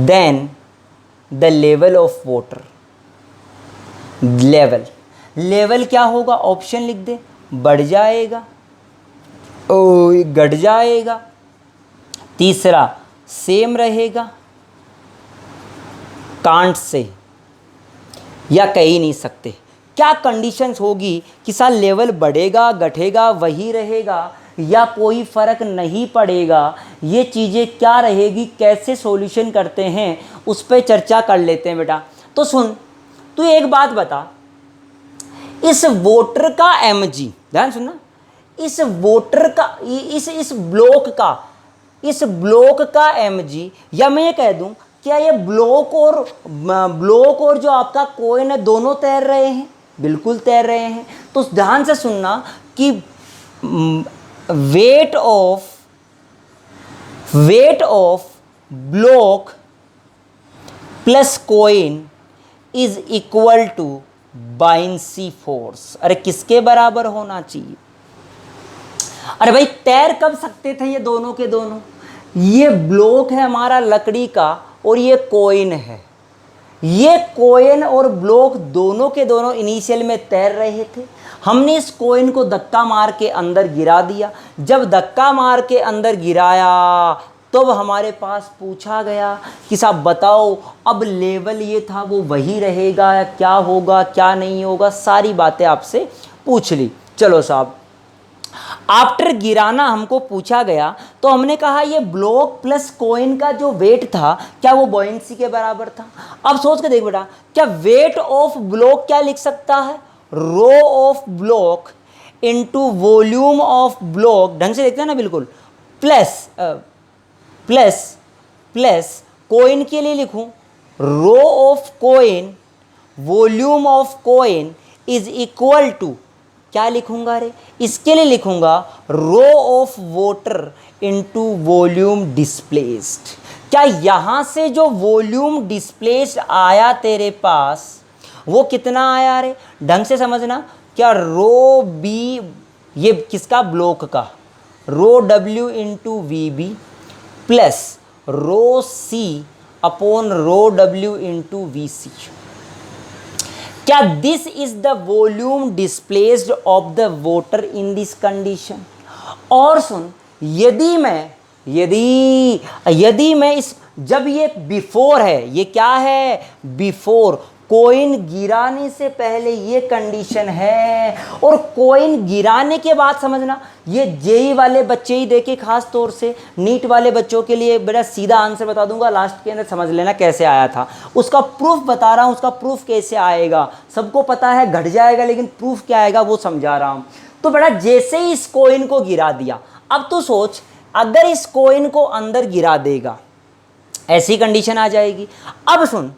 then the level of water, level क्या होगा? ऑप्शन लिख दे। बढ़ जाएगा, घट जाएगा, तीसरा सेम रहेगा, कांट से या कह ही नहीं सकते। क्या कंडीशंस होगी कि साल लेवल बढ़ेगा घटेगा वही रहेगा या कोई फ़र्क नहीं पड़ेगा, ये चीज़ें क्या रहेगी, कैसे सॉल्यूशन करते हैं, उस पर चर्चा कर लेते हैं बेटा। तो सुन, तू एक बात बता, इस वोटर का mg, ध्यान सुनना, इस वोटर का इस ब्लॉक का mg, या मैं ये कह दूं क्या ये ब्लॉक और जो आपका कॉइन है दोनों तैर रहे हैं? बिल्कुल तैर रहे हैं। तो ध्यान से सुनना कि weight of block plus coin is equal to buoyancy force. अरे किसके बराबर होना चाहिए? अरे भाई तैर कब सकते थे ये दोनों के दोनों? ये ब्लॉक है हमारा लकड़ी का और ये कॉइन है। ये कॉइन और ब्लॉक दोनों के दोनों इनिशियल में तैर रहे थे। हमने इस कॉइन को धक्का मार के अंदर गिरा दिया। जब धक्का मार के अंदर गिराया तब हमारे पास पूछा गया कि साहब बताओ अब लेवल ये था वो वही रहेगा या क्या होगा क्या नहीं होगा, सारी बातें आपसे पूछ ली। चलो साहब, आफ्टर गिराना हमको पूछा गया तो हमने कहा ये ब्लॉक प्लस कॉइन का जो वेट था क्या वो बॉयंसी के बराबर था? अब सोच के देख बेटा, क्या वेट ऑफ ब्लॉक क्या लिख सकता है? Rho of block into volume of block, ढंग से देखते हैं ना बिल्कुल, प्लस कॉइन के लिए लिखूं rho of coin volume of coin is equal to, क्या लिखूंगा रे? इसके लिए लिखूंगा rho of water into volume displaced. क्या यहां से जो वॉल्यूम डिस्प्लेस्ड आया तेरे पास वो कितना आया रे? ढंग से समझना, क्या रो बी, ये किसका? ब्लॉक का, rho W into V B plus rho C upon rho W into we C. क्या this is the volume displaced of the water in this condition? और सुन, यदि मैं इस, जब ये बिफोर है, ये क्या है? बिफोर, कॉइन गिराने से पहले ये कंडीशन है, और कॉइन गिराने के बाद समझना, ये जेई वाले बच्चे ही देखे, खास तौर से नीट वाले बच्चों के लिए बड़ा सीधा आंसर बता दूंगा, लास्ट के अंदर समझ लेना कैसे आया था। उसका प्रूफ बता रहा हूँ, उसका प्रूफ कैसे आएगा सबको पता है, घट जाएगा, लेकिन प्रूफ क्या आएगा वो समझा रहा हूँ। तो बेटा जैसे ही इस कॉइन को गिरा दिया, अब तो सोच अगर इस कॉइन को अंदर गिरा देगा ऐसी कंडीशन आ जाएगी। अब सुन,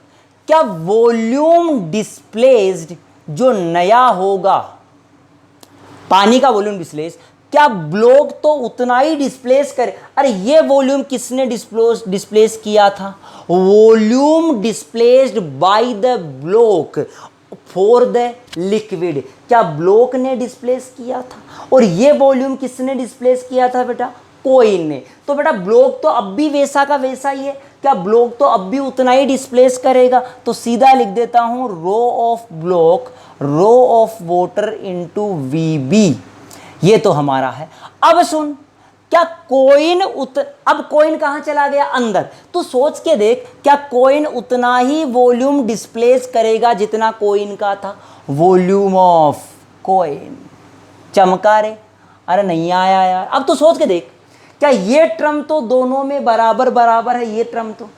क्या वॉल्यूम डिस्प्लेस्ड जो नया होगा, पानी का वॉल्यूम डिस्प्लेस, क्या ब्लॉक तो उतना ही डिस्प्लेस करे? अरे ये वॉल्यूम किसने डिस्प्लेस किया था? Volume displaced by the block for the liquid, क्या ब्लॉक ने डिस्प्लेस किया था? और ये वॉल्यूम किसने डिस्प्लेस किया था बेटा? कॉइन ने। तो बेटा ब्लॉक तो अब भी वैसा का वैसा ही है, क्या ब्लॉक तो अब भी उतना ही डिस्प्लेस करेगा? तो सीधा लिख देता हूं rho of block rho of water into V B, ये तो हमारा है। अब सुन, क्या कॉइन अब कॉइन कहां चला गया? अंदर। तो सोच के देख, क्या कॉइन उतना ही वॉल्यूम डिस्प्लेस करेगा जितना कॉइन का था? वॉल्यूम ऑफ कॉइन, चमका रे? अरे नहीं आया यार। अब तो सोच के देख, क्या ये टर्म तो दोनों में बराबर बराबर है, ये टर्म तो,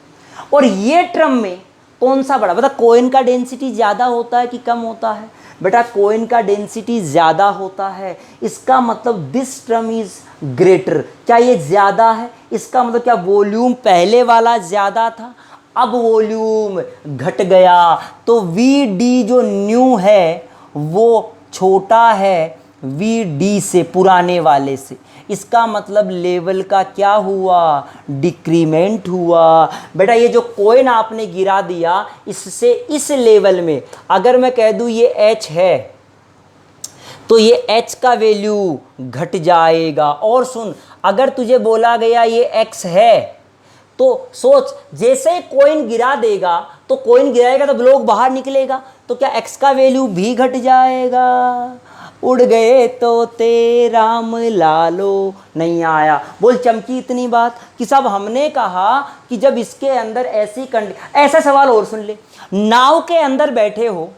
और ये टर्म में कौन सा बड़ा? बता, कॉइन का डेंसिटी ज़्यादा होता है कि कम होता है? बेटा कॉइन का डेंसिटी ज़्यादा होता है, इसका मतलब दिस टर्म इज ग्रेटर। क्या ये ज़्यादा है? इसका मतलब क्या वॉल्यूम पहले वाला ज़्यादा था, अब वॉल्यूम घट गया, तो वी डी जो न्यू है वो छोटा है वी डी से, पुराने वाले से। इसका मतलब लेवल का क्या हुआ? डिक्रीमेंट हुआ। बेटा ये जो कॉइन आपने गिरा दिया, इससे इस लेवल में अगर मैं कह दूं ये h है तो ये h का वैल्यू घट जाएगा। और सुन, अगर तुझे बोला गया ये x है तो सोच, जैसे ही कॉइन गिरा देगा तो कॉइन गिराएगा तो ब्लॉक बाहर निकलेगा, तो क्या x का वैल्यू भी घट जाएगा? उड़ गए तो ते राम लालो, नहीं आया। बोल चमकी इतनी बात कि साहब हमने कहा कि जब इसके अंदर ऐसी ऐसा सवाल और सुन ले, नाव के अंदर बैठे हो,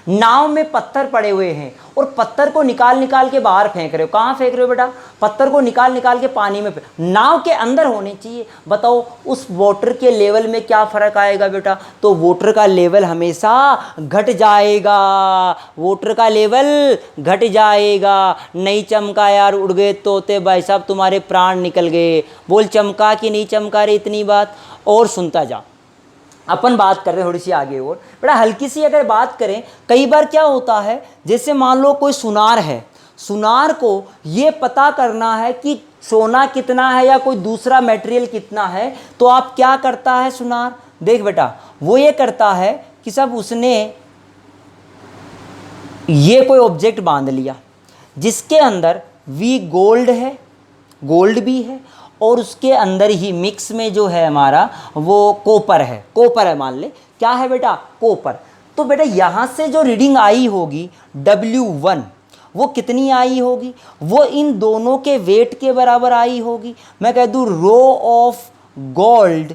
नाव में पत्थर पड़े हुए हैं और पत्थर को निकाल निकाल के बाहर फेंक रहे हो। कहाँ फेंक रहे हो बेटा? पत्थर को निकाल निकाल के पानी में नाव के अंदर होने चाहिए। बताओ उस वाटर के लेवल में क्या फ़र्क आएगा बेटा? तो वाटर का लेवल हमेशा घट जाएगा, वाटर का लेवल घट जाएगा। नहीं चमका यार, उड़ गए तोते भाई साहब, तुम्हारे प्राण निकल गए। बोल चमका कि नहीं चमका रे इतनी बात? और सुनता जा, अपन बात कर रहे हैं थोड़ी सी आगे और बड़ा हल्की सी अगर बात करें, कई बार क्या होता है, जैसे मान लो कोई सुनार है, सुनार को ये पता करना है कि सोना कितना है या कोई दूसरा मटेरियल कितना है, तो आप क्या करता है सुनार? देख बेटा, वो ये करता है कि सब उसने ये कोई ऑब्जेक्ट बांध लिया जिसके अंदर वी गोल्ड है, गोल्ड भी है, और उसके अंदर ही मिक्स में जो है हमारा वो कॉपर है, कॉपर है मान ले। क्या है बेटा? कॉपर। तो बेटा यहाँ से जो रीडिंग आई होगी W1, वो कितनी आई होगी? वो इन दोनों के वेट के बराबर आई होगी। मैं कह दूँ rho of gold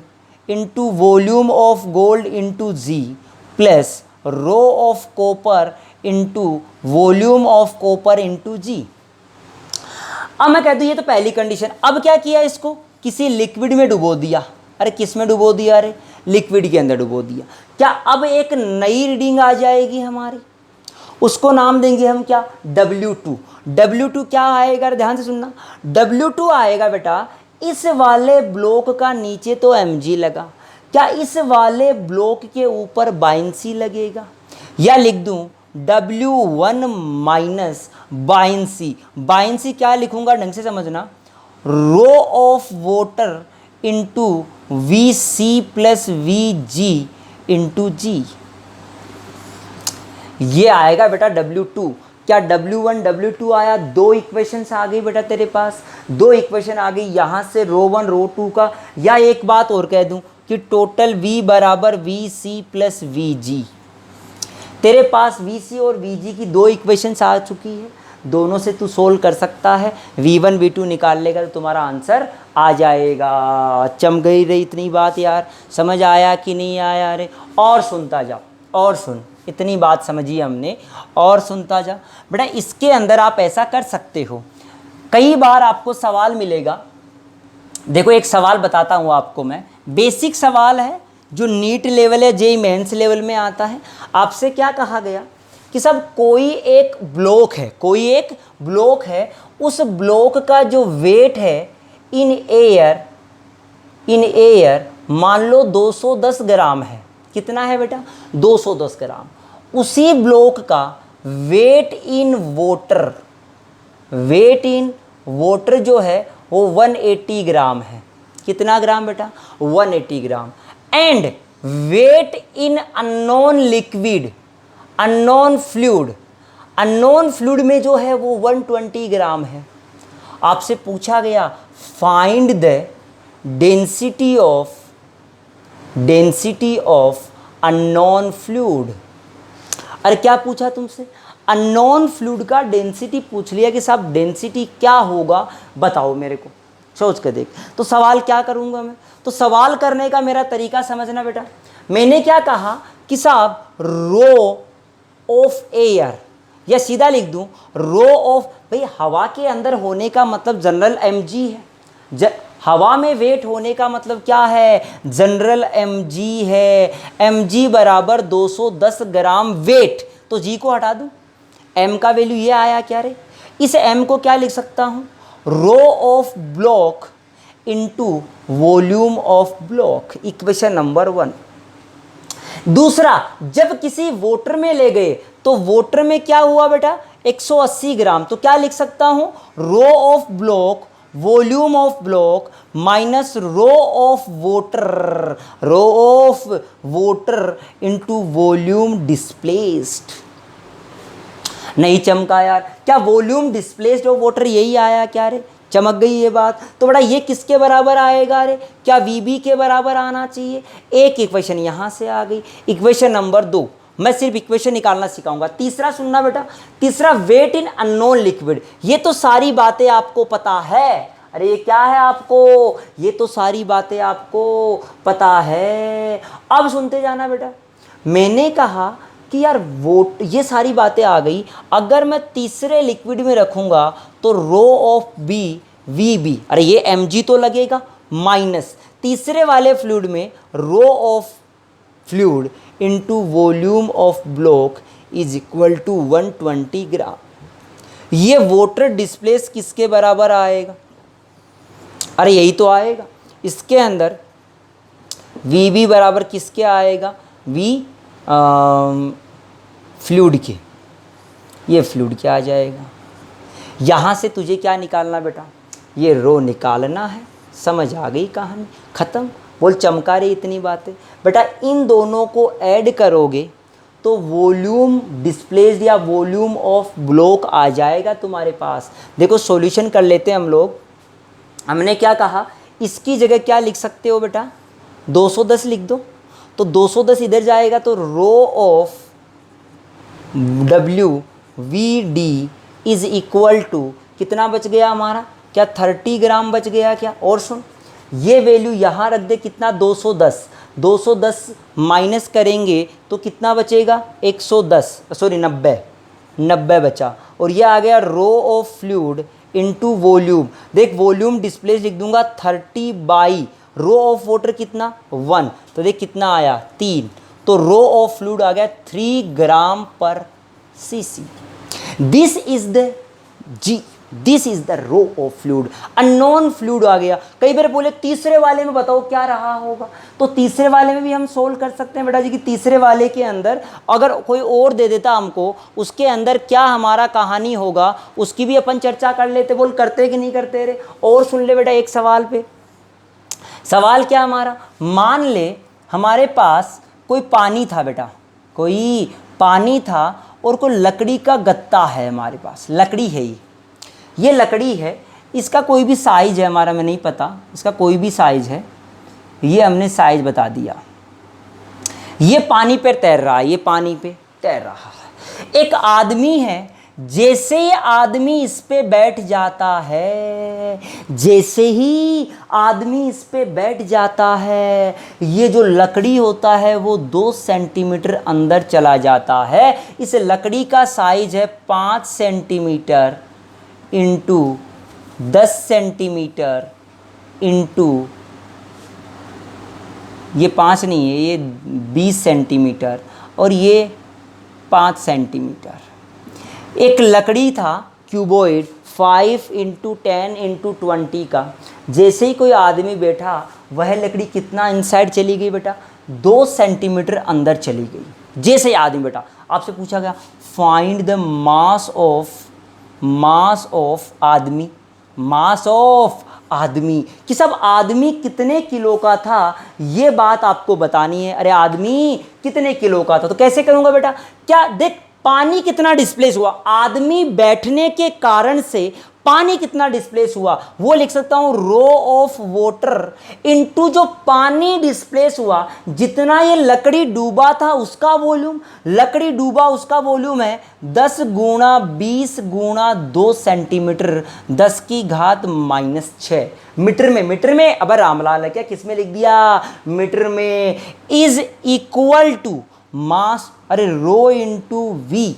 into volume of gold into g plus rho of copper into volume of copper into g. अब मैं कह दूँ ये तो पहली कंडीशन। अब क्या किया, इसको किसी लिक्विड में डुबो दिया। अरे किस में डुबो दिया? अरे लिक्विड के अंदर डुबो दिया। क्या अब एक नई रीडिंग आ जाएगी हमारी? उसको नाम देंगे हम क्या? W2। W2 क्या आएगा? ध्यान से सुनना, W2 आएगा बेटा, इस वाले ब्लॉक का नीचे तो Mg लगा, क्या इस वाले ब्लॉक के ऊपर बाइंसी लगेगा? या लिख दूं W1 माइनस बाइंसी। बाइंसी क्या लिखूंगा ढंग से समझना, rho of water into we C plus we g into g. ये आएगा बेटा W2। क्या W1 W2 आया? दो इक्वेशंस आ गई बेटा तेरे पास, दो इक्वेशन आ गई यहाँ से रो 1 रो 2 का। या एक बात और कह दूं कि टोटल V बराबर V C plus we G. तेरे पास VC और VG की दो इक्वेशंस आ चुकी है, दोनों से तू सोल्व कर सकता है। V1 V2 निकाल लेगा तो तुम्हारा आंसर आ जाएगा। चम गई रही इतनी बात यार, समझ आया कि नहीं आया? रे और सुनता जा, और सुन, इतनी बात समझी हमने, और सुनता जा बेटा। इसके अंदर आप ऐसा कर सकते हो, कई बार आपको सवाल मिलेगा। देखो एक सवाल बताता हूँ आपको मैं, बेसिक सवाल है जो नीट लेवल है, जेईई मेंस लेवल में आता है। आपसे क्या कहा गया कि सब कोई एक ब्लॉक है, कोई एक ब्लॉक है, उस ब्लॉक का जो वेट है इन एयर मान लो 210 ग्राम है। कितना है बेटा? 210 ग्राम। उसी ब्लॉक का वेट इन वाटर जो है वो 180 ग्राम है। कितना ग्राम बेटा? 180 gram. And weight in unknown liquid, unknown fluid में जो है वो 120 ग्राम है। आपसे पूछा गया find the density of unknown fluid. अरे क्या पूछा तुमसे? अननोन फ्लूइड का डेंसिटी पूछ लिया कि साहब डेंसिटी क्या होगा बताओ मेरे को, सोच के देख। तो सवाल क्या करूंगा मैं? तो सवाल करने का मेरा तरीका समझना बेटा। मैंने क्या कहा कि साहब रो ऑफ एयर, या सीधा लिख दूं रो ऑफ, भाई हवा के अंदर होने का मतलब जनरल mg है। हवा में वेट होने का मतलब क्या है? जनरल mg है। mg बराबर 210 ग्राम वेट, तो g को हटा दूं, m का वैल्यू ये आया क्या रे? इस m को क्या लिख सकता हूं? Rho of block into volume of block, equation number 1। दूसरा, जब किसी वोटर में ले गए तो वोटर में क्या हुआ बेटा? 180 ग्राम। तो क्या लिख सकता हूं? Rho of block volume of block minus rho of water into volume displaced. नहीं चमका यार, क्या वॉल्यूम डिस्प्लेस्ड ऑफ वाटर यही आया क्या रे? चमक गई ये बात। तो बड़ा ये किसके बराबर आएगा रे? क्या VB के बराबर आना चाहिए। एक इक्वेशन यहाँ से आ गई। इक्वेशन नंबर 2, मैं सिर्फ इक्वेशन निकालना सिखाऊंगा। तीसरा सुनना बेटा, तीसरा वेट इन अननोन लिक्विड। ये तो सारी बातें आपको पता है। अरे ये क्या है आपको? ये तो सारी बातें आपको पता है। अब सुनते जाना बेटा। मैंने कहा कि यार वो ये सारी बातें आ गई। अगर मैं तीसरे लिक्विड में रखूँगा तो rho of B V B, अरे ये एम जी तो लगेगा, माइनस तीसरे वाले फ्लूइड में rho of fluid into volume of block is equal to 120 gram. ये वाटर डिस्प्लेस किसके बराबर आएगा? अरे यही तो आएगा। इसके अंदर वी बी बराबर किसके आएगा? वी फ्लूइड के, ये फ्लूइड के आ जाएगा। यहाँ से तुझे क्या निकालना बेटा? ये रो निकालना है। समझ आ गई कहानी? ख़त्म। बोल चमका रही इतनी बातें बेटा। इन दोनों को ऐड करोगे तो वॉल्यूम डिस्प्लेस्ड या वॉल्यूम ऑफ ब्लॉक आ जाएगा तुम्हारे पास। देखो सॉल्यूशन कर लेते हैं हम लोग। हमने क्या कहा? इसकी जगह क्या लिख सकते हो बेटा? 210 लिख दो। तो 210 इधर जाएगा तो rho of W V D is equal to कितना बच गया हमारा? क्या 30 ग्राम बच गया क्या? और सुन, ये वैल्यू यहाँ रख दे, कितना? 210। 210 माइनस करेंगे तो कितना बचेगा? 110, सॉरी 90 बचा। और ये आ गया rho of fluid into volume. देख वॉल्यूम डिस्प्लेस लिख दूंगा 30 बाई रो ऑफ वाटर कितना? 1, तो देख कितना आया? 3। तो रो ऑफ फ्लूइड आ गया 3 ग्राम पर cc. This is the g, this is the rho of fluid. Unknown fluid आ गया। कई बार बोले तीसरे वाले में बताओ क्या रहा होगा, तो तीसरे वाले में भी हम सोल्व कर सकते हैं बेटा जी कि तीसरे वाले के अंदर अगर कोई और दे देता हमको, उसके अंदर क्या हमारा कहानी होगा उसकी भी अपन चर्चा कर लेते। बोल करते कि नहीं करते रे? और सुन ले बेटा एक सवाल पे। सवाल क्या हमारा? मान ले हमारे पास कोई पानी था बेटा, कोई पानी था और कोई लकड़ी का गत्ता है हमारे पास। लकड़ी है ये लकड़ी है, इसका कोई भी साइज है हमारा, मैं नहीं पता इसका कोई भी साइज है, ये हमने साइज बता दिया। ये पानी पे तैर रहा है, ये पानी पे तैर रहा है। एक आदमी है, जैसे ही आदमी इस पे बैठ जाता है, जैसे ही आदमी इस पे बैठ जाता है, ये जो लकड़ी होता है वो 2 सेंटीमीटर अंदर चला जाता है। इस लकड़ी का साइज है 5 सेंटीमीटर इंटू 10 सेंटीमीटर इंटू, ये 5 नहीं है, ये 20 सेंटीमीटर और ये 5 सेंटीमीटर। एक लकड़ी था क्यूबॉइड 5 इंटू 10 इंटू 20 का। जैसे ही कोई आदमी बैठा, वह लकड़ी कितना इनसाइड चली गई बेटा? 2 सेंटीमीटर अंदर चली गई। जैसे ही आदमी बैठा, आपसे पूछा गया फाइंड द मास ऑफ आदमी, मास ऑफ आदमी कि सब आदमी कितने किलो का था, ये बात आपको बतानी है। अरे आदमी कितने किलो का था, तो कैसे करूंगा बेटा? क्या देख, पानी कितना डिस्प्लेस हुआ, आदमी बैठने के कारण से पानी कितना डिस्प्लेस हुआ, वो लिख सकता हूं रो ऑफ वाटर इनटू जो पानी डिस्प्लेस हुआ, जितना ये लकड़ी डूबा था उसका वॉल्यूम। लकड़ी डूबा उसका वॉल्यूम है 10 गुणा 20 गुणा 2 सेंटीमीटर 10 की घात -6 मीटर में। मीटर में अब रामलाल है क्या, किस में लिख दिया? मीटर में। इज इक्वल टू मास, अरे rho into v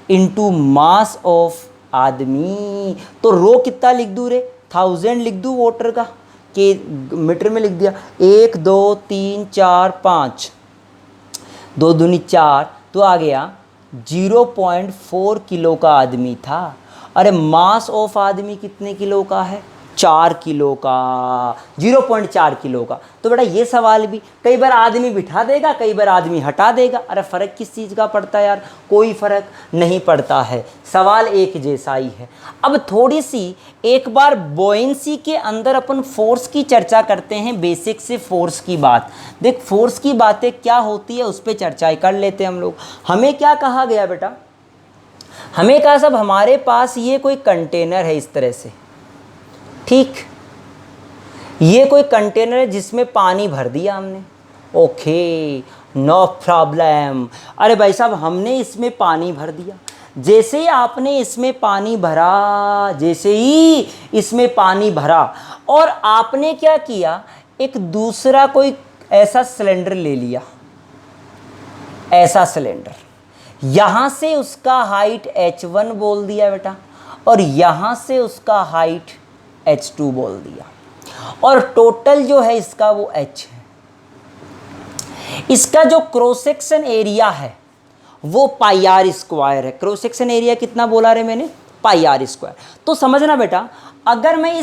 into mass of आदमी। तो रो कितना लिख दूँ रे? 1000 लिख दूँ वाटर का, कि मीटर में लिख दिया। 1 2 3 4 5, 2 दूनी 4, तो आ गया 0.4 किलो का आदमी था। अरे मास ऑफ आदमी कितने किलो का है? 4 किलो का, 0.4 किलो का। तो बेटा ये सवाल भी कई बार आदमी बिठा देगा, कई बार आदमी हटा देगा। अरे फ़र्क किस चीज़ का पड़ता है यार? कोई फ़र्क नहीं पड़ता है, सवाल एक जैसा ही है। अब थोड़ी सी एक बार बॉयंसी के अंदर अपन फोर्स की चर्चा करते हैं, बेसिक से फोर्स की बात। देख फोर्स की बातें क्या होती है उस पर चर्चा कर लेते हैं हम लोग। हमें क्या कहा गया बेटा? हमें कहा सब हमारे पास ये कोई कंटेनर है इस तरह से, ठीक, ये कोई कंटेनर है जिसमें पानी भर दिया हमने। Okay no problem. अरे भाई साहब हमने इसमें पानी भर दिया। जैसे ही आपने इसमें पानी भरा, जैसे ही इसमें पानी भरा और आपने क्या किया, एक दूसरा कोई ऐसा सिलेंडर ले लिया, ऐसा सिलेंडर। यहां से उसका हाइट h1 बोल दिया बेटा, और यहां से उसका हाइट h2 बोल दिया, और टोटल जो है इसका वो h है। इसका जो क्रॉस सेक्शन एरिया है वो पाई आर स्क्वायर है। क्रॉस सेक्शन एरिया कितना बोला रे मैंने, पाई आर स्क्वायर। तो समझना बेटा, अगर मैं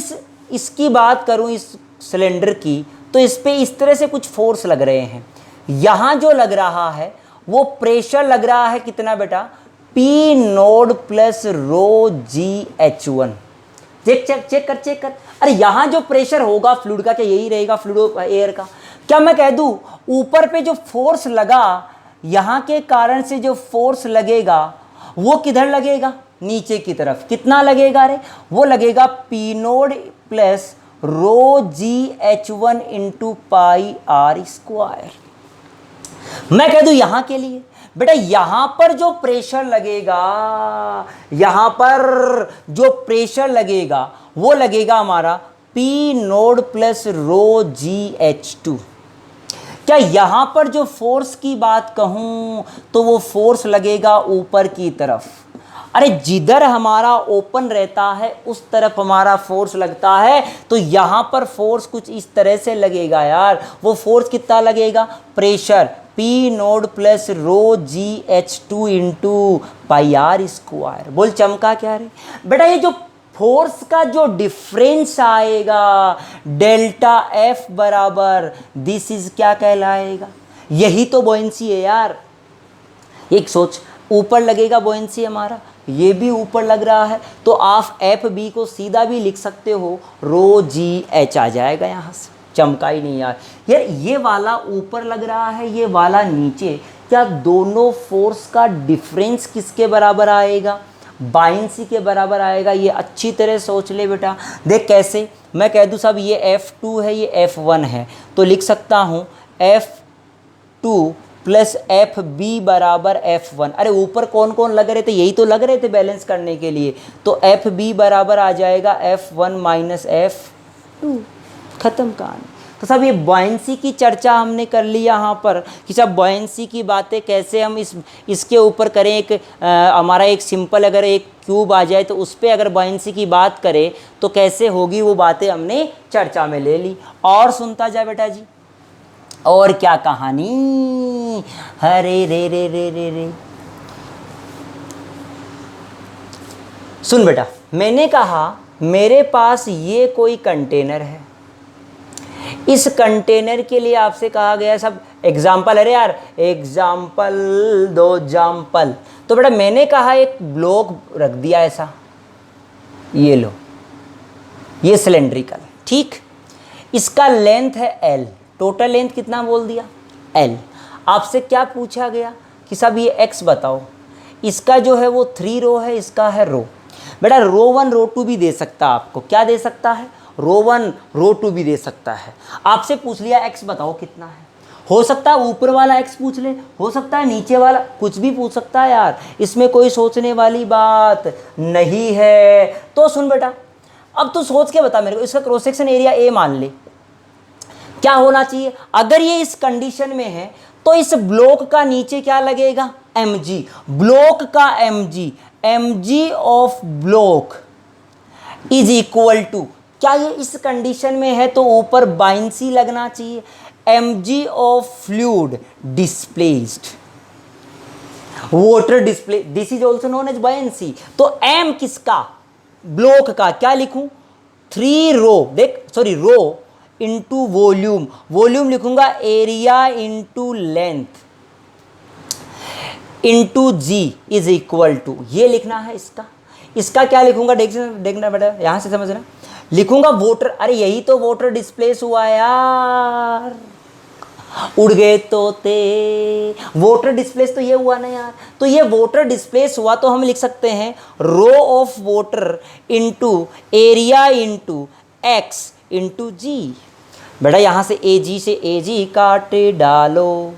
इसकी बात करूं इस सिलेंडर की, तो इस पे इस तरह से कुछ फोर्स लग रहे हैं। यहां जो लग रहा है वो प्रेशर लग रहा है कितना बेटा, P node plus rho G H one. Check कर। अरे यहां जो प्रेशर होगा फ्लूइड का, क्या यही रहेगा फ्लूइड एयर का? क्या मैं कह दूं ऊपर पे जो फोर्स लगा, यहां के कारण से जो फोर्स लगेगा वो किधर लगेगा, नीचे की तरफ। कितना लगेगा रे, वो लगेगा P node plus rho G H one into pi R square. मैं कह दूं यहां के लिए बेटा, यहां पर जो प्रेशर लगेगा, यहां पर जो प्रेशर लगेगा वो लगेगा हमारा P node plus rho G H to. क्या यहां पर जो फोर्स की बात कहूं तो वो फोर्स लगेगा ऊपर की तरफ। अरे जिधर हमारा ओपन रहता है उस तरफ हमारा फोर्स लगता है, तो यहां पर फोर्स कुछ इस तरह से लगेगा यार। वो फोर्स कितना लगेगा, pressure P node plus rho G H two into pi R square. बोल चमका क्या रे बेटा, ये जो फोर्स का जो डिफरेंस आएगा डेल्टा एफ बराबर, दिस इज क्या कहलाएगा, यही तो बॉयंसी है यार। एक सोच, ऊपर लगेगा बॉयंसी हमारा, ये भी ऊपर लग रहा है, तो आप एफ बी को सीधा भी लिख सकते हो, रो जी एच आ जाएगा यहाँ से। चमका ही नहीं यार। यार ये वाला ऊपर लग रहा है, ये वाला नीचे, क्या दोनों फोर्स का डिफरेंस किसके बराबर आएगा, बाइंसी के बराबर आएगा। ये अच्छी तरह सोच ले बेटा। देख कैसे, मैं कह दूँ साहब ये F2 है, ये F1 है, तो लिख सकता हूँ F2 प्लस Fb बराबर F1। अरे ऊपर कौन कौन लग रहे थे, यही तो लग रहे थे बैलेंस करने के लिए, तो Fb बराबर आ जाएगा F1 माइनस F2। खत्म कहानी। तो सब ये बॉयंसी की चर्चा हमने कर ली यहाँ पर कि सब बॉयंसी की बातें कैसे हम इसके ऊपर करें। एक हमारा एक सिंपल अगर एक क्यूब आ जाए तो उस पर अगर बॉयंसी की बात करें तो कैसे होगी, वो बातें हमने चर्चा में ले ली। और सुनता जा बेटा जी, और क्या कहानी, हरे रे रे रे रे रे। सुन बेटा, मैंने कहा मेरे पास ये कोई कंटेनर है, इस कंटेनर के लिए आपसे कहा गया सब एग्जाम्पल, अरे यार एग्जाम्पल दो एग्जाम्पल। तो बेटा मैंने कहा एक ब्लॉक रख दिया ऐसा, ये लो, ये सिलेंड्रिकल, ठीक। इसका लेंथ है L, टोटल लेंथ कितना बोल दिया, L। आपसे क्या पूछा गया कि सब ये x बताओ, इसका जो है वो 3 रो है, इसका है रो। बेटा रो 1 रो 2 भी दे सकता है आपको, क्या दे सकता है, रो 1 रो 2 भी दे सकता है। आपसे पूछ लिया x बताओ कितना है, हो सकता है ऊपर वाला x पूछ ले, हो सकता है नीचे वाला, कुछ भी पूछ सकता है यार, इसमें कोई सोचने वाली बात नहीं है। तो सुन बेटा, अब तू सोच के बता मेरे को, इसका क्रॉस सेक्शन एरिया A मान ले, क्या होना चाहिए। अगर ये इस कंडीशन में है तो इस ब्लॉक का नीचे क्या लगेगा, mg, ब्लॉक का mg of block is equal to, क्या ये इस कंडीशन में है तो ऊपर बाइंसी लगना चाहिए, mg of fluid displaced, water display, this is also known as buoyancy. तो m किसका, ब्लॉक का, क्या लिखूं, 3 रो, देख sorry rho into volume, volume लिखूंगा area into length into ji is equal to, ये लिखना है इसका। इसका क्या लिखूंगा, देखना बेटा यहां से समझना, लिखूंगा वाटर, अरे यही तो वाटर डिस्प्लेस हुआ यार, उड़ गए तोते, वाटर डिस्प्लेस तो ये हुआ ना यार। तो ये वाटर डिस्प्लेस हुआ तो हम लिख सकते हैं rho of water into area into x into g. बेटा यहां से ए जी काटे डालो,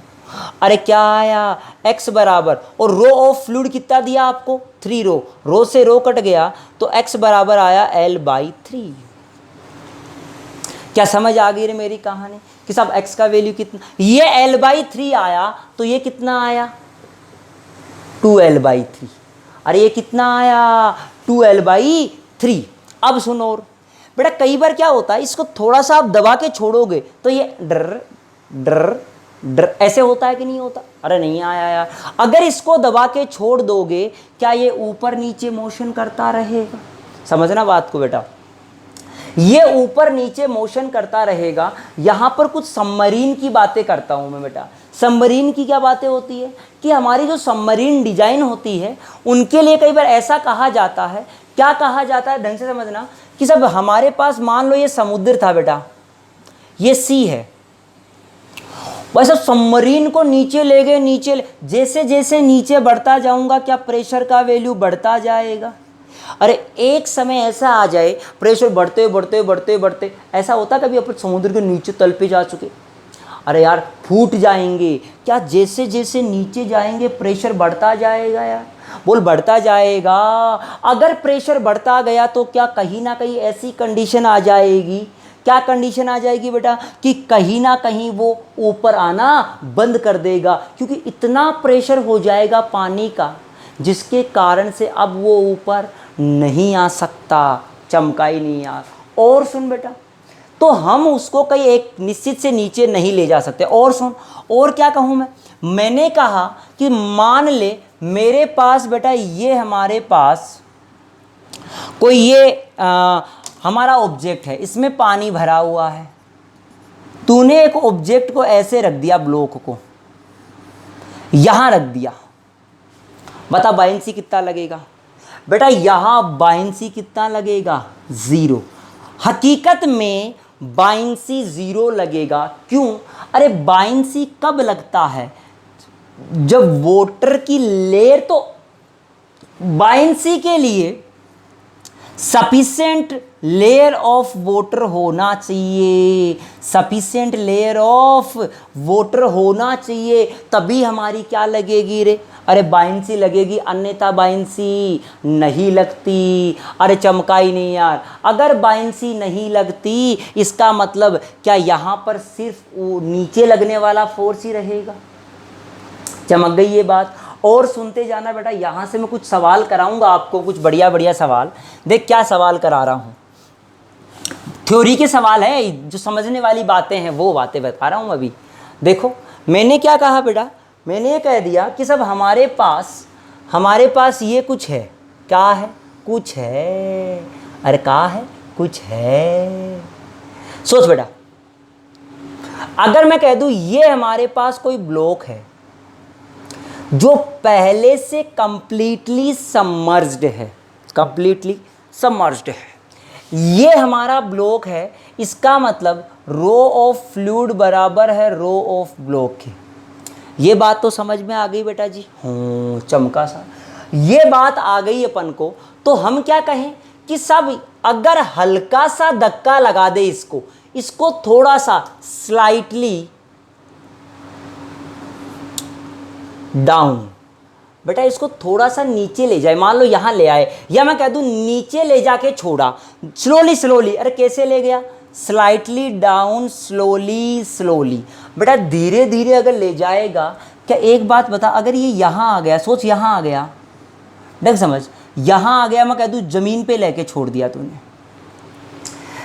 अरे क्या आया, x बराबर, और रो ऑफ फ्लूइड कितना दिया आपको, 3 रो, रो से रो कट गया तो x बराबर आया L/3। क्या समझ आ गई रे मेरी कहानी कि साहब x का वैल्यू कितना, ये L/3 आया तो ये कितना आया, 2L/3। अरे ये कितना आया, 2L/3। अब सुनो, और बेटा कई बार क्या होता है, इसको थोड़ा सा आप दबा के छोड़ोगे तो ये डर डर डर ऐसे होता है कि नहीं होता। अरे नहीं आया यार। अगर इसको दबा के छोड़ दोगे, क्या ये ऊपर नीचे मोशन करता रहेगा? समझना बात को बेटा, ये ऊपर नीचे मोशन करता रहेगा। यहां पर कुछ सबमरीन की बातें करता हूं मैं बेटा। सबमरीन की क्या बातें होती है कि हमारी जो सबमरीन डिजाइन होती है, उनके लिए कई बार ऐसा कहा जाता है, क्या कहा जाता है ढंग से समझना, कि सब हमारे पास मान लो ये समुद्र था बेटा, ये सी है, वैसे सबमरीन को नीचे ले गए, जैसे जैसे नीचे बढ़ता जाऊंगा, क्या प्रेशर का वैल्यू बढ़ता जाएगा। अरे एक समय ऐसा आ जाए, प्रेशर बढ़ते बढ़ते बढ़ते बढ़ते, ऐसा होता कभी अपन समुद्र के नीचे तल पे जा चुके, अरे यार फूट जाएंगे। क्या जैसे जैसे नीचे जाएंगे प्रेशर बढ़ता जाएगा यार, बोल बढ़ता जाएगा। अगर प्रेशर बढ़ता गया तो क्या कहीं ना कहीं ऐसी कंडीशन आ जाएगी, क्या कंडीशन आ जाएगी बेटा, कि कहीं ना कहीं वो ऊपर आना बंद कर देगा, क्योंकि इतना प्रेशर हो जाएगा पानी का, जिसके कारण से अब वो ऊपर नहीं आ सकता, चमका ही नहीं यार। और सुन बेटा, तो हम उसको कहीं एक निश्चित से नीचे नहीं ले जा सकते। और सुन, और क्या कहूँ मैंने कहा कि मान ले मेरे पास बेटा, ये हमारे पास कोई ये हमारा ऑब्जेक्ट है, इसमें पानी भरा हुआ है। तूने एक ऑब्जेक्ट को ऐसे रख दिया, ब्लॉक को यहां रख दिया, बता बायंसी कितना लगेगा बेटा, यहां बायंसी कितना लगेगा, 0। हकीकत में बायंसी 0 लगेगा। क्यों? अरे बायंसी कब लगता है, जब वाटर की लेयर, तो बायंसी के लिए सफिशिएंट लेयर ऑफ वाटर होना चाहिए, सफिशिएंट लेयर ऑफ वाटर होना चाहिए, तभी हमारी क्या लगेगी रे, अरे बायंसी लगेगी, अन्यथा बायंसी नहीं लगती। अरे चमका ही नहीं यार। अगर बायंसी नहीं लगती, इसका मतलब क्या यहाँ पर सिर्फ वो नीचे लगने वाला फोर्स ही रहेगा? चमक गई ये बात। और सुनते जाना बेटा, यहाँ से मैं कुछ सवाल कराऊंगा आपको, कुछ बढ़िया बढ़िया सवाल। देख क्या सवाल करा रहा हूँ, थ्योरी के सवाल है, जो समझने वाली बातें हैं वो बातें बता रहा हूँ अभी। देखो मैंने क्या कहा बेटा, मैंने ये कह दिया कि सब हमारे पास ये कुछ है, क्या है, कुछ है। अरे क्या है, कुछ है। सोच बेटा, अगर मैं कह दूं ये हमारे पास कोई ब्लॉक है जो पहले से कंप्लीटली सबमर्ज्ड है, कंप्लीटली सबमर्ज्ड है, ये हमारा ब्लॉक है, इसका मतलब रो ऑफ फ्लूइड बराबर है रो ऑफ ब्लॉक के। ये बात तो समझ में आ गई बेटा जी? हाँ चमका सा, ये बात आ गई अपन को। तो हम क्या कहें कि सब अगर हल्का सा धक्का लगा दे, इसको थोड़ा सा स्लाइटली डाउन, बेटा इसको थोड़ा सा नीचे ले जाए, मान लो यहां ले आए, या मैं कह दूं नीचे ले जाके छोड़ा, स्लोली। अरे कैसे ले गया, स्लाइटली डाउन, स्लोली। बेटा धीरे धीरे अगर ले जाएगा, क्या एक बात बता, अगर ये यहां आ गया, सोच यहां आ गया, देख समझ, यहां आ गया, मैं कह दूं जमीन पे लेके छोड़ दिया तूने,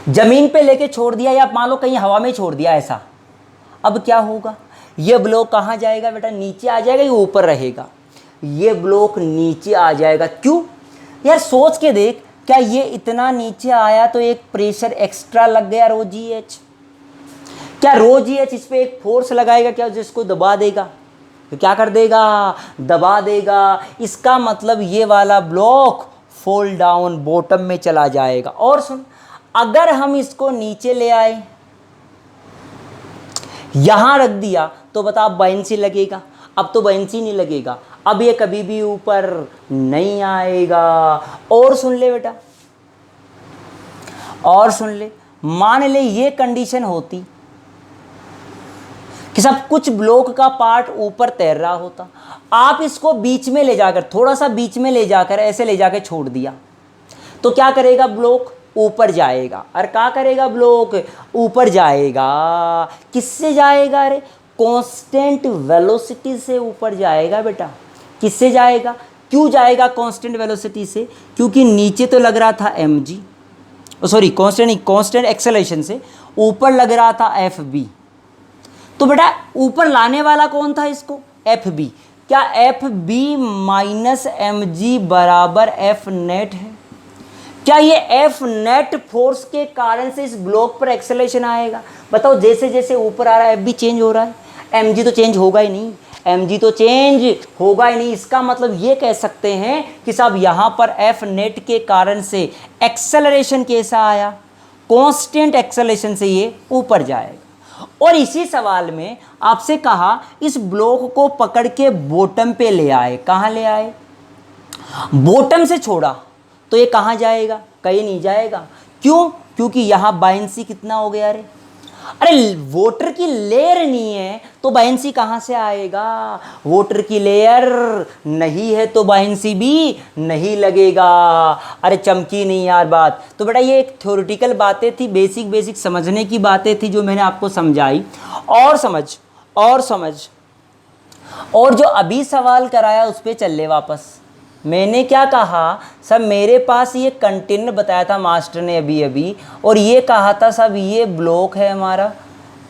जमीन पे लेके छोड़ दिया, या मान लो कहीं हवा में छोड़ दिया ऐसा, अब क्या होगा, ये ब्लॉक कहाँ जाएगा बेटा, नीचे आ जाएगा, ये ऊपर रहेगा, ये ब्लॉक नीचे आ जाएगा। क्यों यार, सोच के देख, क्या ये इतना नीचे आया तो एक प्रेशर एक्स्ट्रा लग गया रो जी एच, क्या रो जी एच इस पे एक फोर्स लगाएगा क्या, जिसको दबा देगा, तो क्या कर देगा, दबा देगा। इसका मतलब ये वाला ब्लॉक फॉल डाउन, बॉटम में चला जाएगा। और सुन, अगर हम इसको नीचे ले आए, यहां रख दिया, तो बता अब बायंसी लगेगा, अब तो बायंसी नहीं लगेगा, अब ये कभी भी ऊपर नहीं आएगा। और सुन ले बेटा, और सुन ले, मान ले ये कंडीशन होती कि सब कुछ ब्लॉक का पार्ट ऊपर तैर रहा होता, आप इसको बीच में ले जाकर, थोड़ा सा बीच में ले जाकर ऐसे ले जाकर छोड़ दिया, तो क्या करेगा, ब्लॉक ऊपर जाएगा। और क्या करेगा, ब्लॉक ऊपर जाएगा, किससे जाएगा, अरे कांस्टेंट वेलोसिटी से ऊपर जाएगा बेटा, किससे जाएगा, क्यों जाएगा कांस्टेंट वेलोसिटी से, क्योंकि नीचे तो लग रहा था mg, सॉरी कांस्टेंट एक्सेलरेशन से ऊपर लग रहा था fb। तो बेटा ऊपर लाने वाला कौन था इसको, fb। क्या fb माइनस mg बराबर f नेट है? क्या ये एफ नेट फोर्स के कारण से इस ब्लॉक पर एक्सेलरेशन आएगा? बताओ, जैसे जैसे ऊपर आ रहा है एफ भी चेंज हो रहा है, एम जी तो चेंज होगा ही नहीं, एम जी तो चेंज होगा ही नहीं। इसका मतलब ये कह सकते हैं कि साहब यहाँ पर एफ नेट के कारण से एक्सेलरेशन कैसा आया, कांस्टेंट एक्सेलरेशन से ये ऊपर जाएगा। और इसी सवाल में आपसे कहा इस ब्लॉक को पकड़ के बॉटम पे ले आए, कहाँ ले आए, बॉटम से छोड़ा तो ये कहाँ जाएगा, कहीं नहीं जाएगा। क्यों, क्योंकि यहाँ बायंसी कितना हो गया, अरे वाटर की लेयर नहीं है तो बायंसी कहाँ से आएगा, वाटर की लेयर नहीं है तो बायंसी भी नहीं लगेगा। अरे चमकी नहीं यार बात। तो बेटा ये एक थ्योरेटिकल बातें थी, बेसिक समझने की बातें थी जो मैंने आपको समझाई। और समझ और जो अभी सवाल कराया उस पर चल ले वापस। मैंने क्या कहा, सब मेरे पास ये कंटेनर बताया था मास्टर ने अभी और ये कहा था सब ये ब्लॉक है हमारा,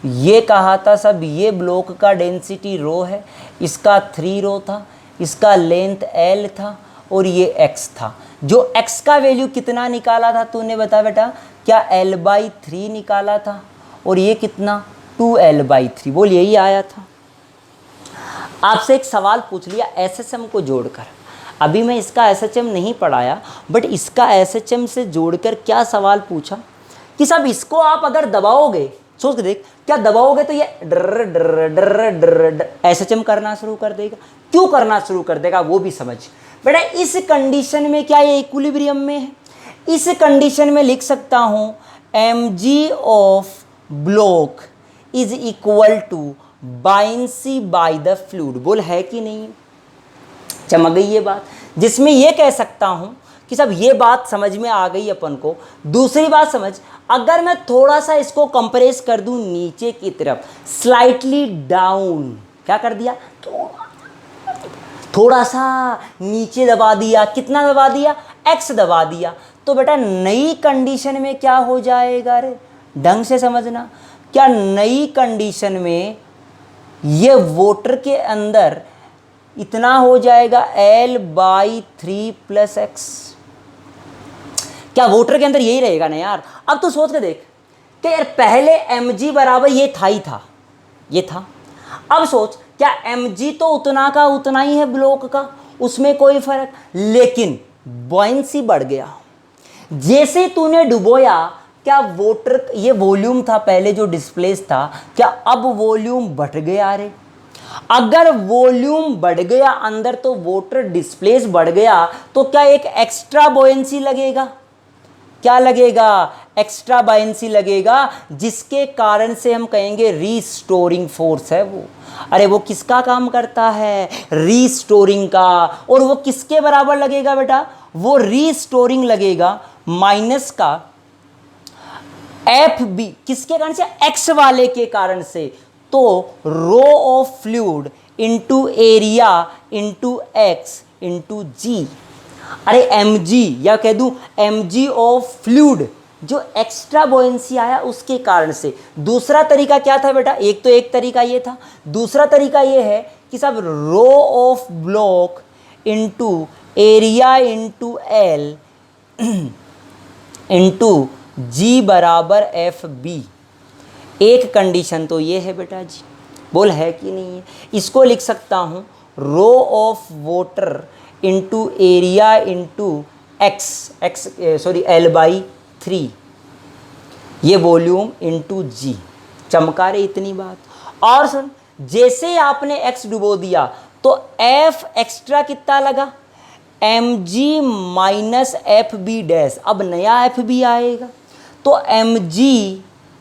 ये कहा था सब ये ब्लॉक का डेंसिटी रो है, इसका 3 रो था, इसका लेंथ l था और ये x था। जो x का वैल्यू कितना निकाला था तूने, बता बेटा, क्या l/3 निकाला था और ये कितना 2l/3, बोल यही आया था। आपसे एक सवाल पूछ लिया SHM को जोड़कर, अभी मैं इसका SHM नहीं पढ़ाया बट इसका SHM से जोड़कर क्या सवाल पूछा कि साहब इसको आप अगर दबाओगे, सोच के देख, क्या दबाओगे तो ये डर डर डर डर SHM करना शुरू कर देगा। क्यों करना शुरू कर देगा वो भी समझ। बेटा इस कंडीशन में क्या ये इक्विलिब्रियम में है, इस कंडीशन में लिख सकता हूँ mg of block is equal to buoyancy by the fluid. बोल है कि नहीं, चमक गई ये बात, जिसमें ये कह सकता हूं कि सब ये बात समझ में आ गई अपन को। दूसरी बात समझ, अगर मैं थोड़ा सा इसको कंप्रेस कर दूं नीचे की तरफ, स्लाइटली डाउन, क्या कर दिया, थोड़ा सा नीचे दबा दिया, कितना दबा दिया, x दबा दिया, तो बेटा नई कंडीशन में क्या हो जाएगा, रे ढंग से समझना, क्या नई कंडीशन में ये वाटर के अंदर इतना हो जाएगा l/3 + x। क्या वाटर के अंदर यही रहेगा ना यार। अब तो सोच के देख कि यार पहले mg बराबर ये था ही था, ये था। अब सोच क्या mg तो उतना का उतना ही है ब्लॉक का, उसमें कोई फर्क, लेकिन बॉयंसी बढ़ गया। जैसे तूने डुबोया, क्या वाटर ये वॉल्यूम था पहले जो डिस्प्लेस था, क्या अब वॉल्यूम बढ़ गया, रे अगर वॉल्यूम बढ़ गया अंदर तो वाटर डिस्प्लेस बढ़ गया, तो क्या एक एक्स्ट्रा बॉयंसी लगेगा, क्या लगेगा, एक्स्ट्रा बॉयंसी लगेगा, जिसके कारण से हम कहेंगे रीस्टोरिंग फोर्स है वो। अरे वो किसका काम करता है, रीस्टोरिंग का। और वो किसके बराबर लगेगा बेटा, वो रीस्टोरिंग लगेगा माइनस का एफ बी, किसके कारण से, एक्स वाले के कारण से। तो rho of fluid into area into x into g. अरे mg, या कह दूं mg ऑफ फ्लूइड, जो एक्स्ट्रा बॉयंसी आया उसके कारण से। दूसरा तरीका क्या था बेटा, एक तो एक तरीका ये था, दूसरा तरीका ये है कि सब rho of block into area into l into g बराबर एफ बी। एक कंडीशन तो ये है बेटा जी, बोल है कि नहीं है। इसको लिख सकता हूँ rho of water into area into l/3, ये वॉल्यूम इंटू जी। चमका रहे इतनी बात। और सुन, जैसे आपने x डुबो दिया तो f एक्स्ट्रा कितना लगा, mg minus F B dash. अब नया एफ बी आएगा तो mg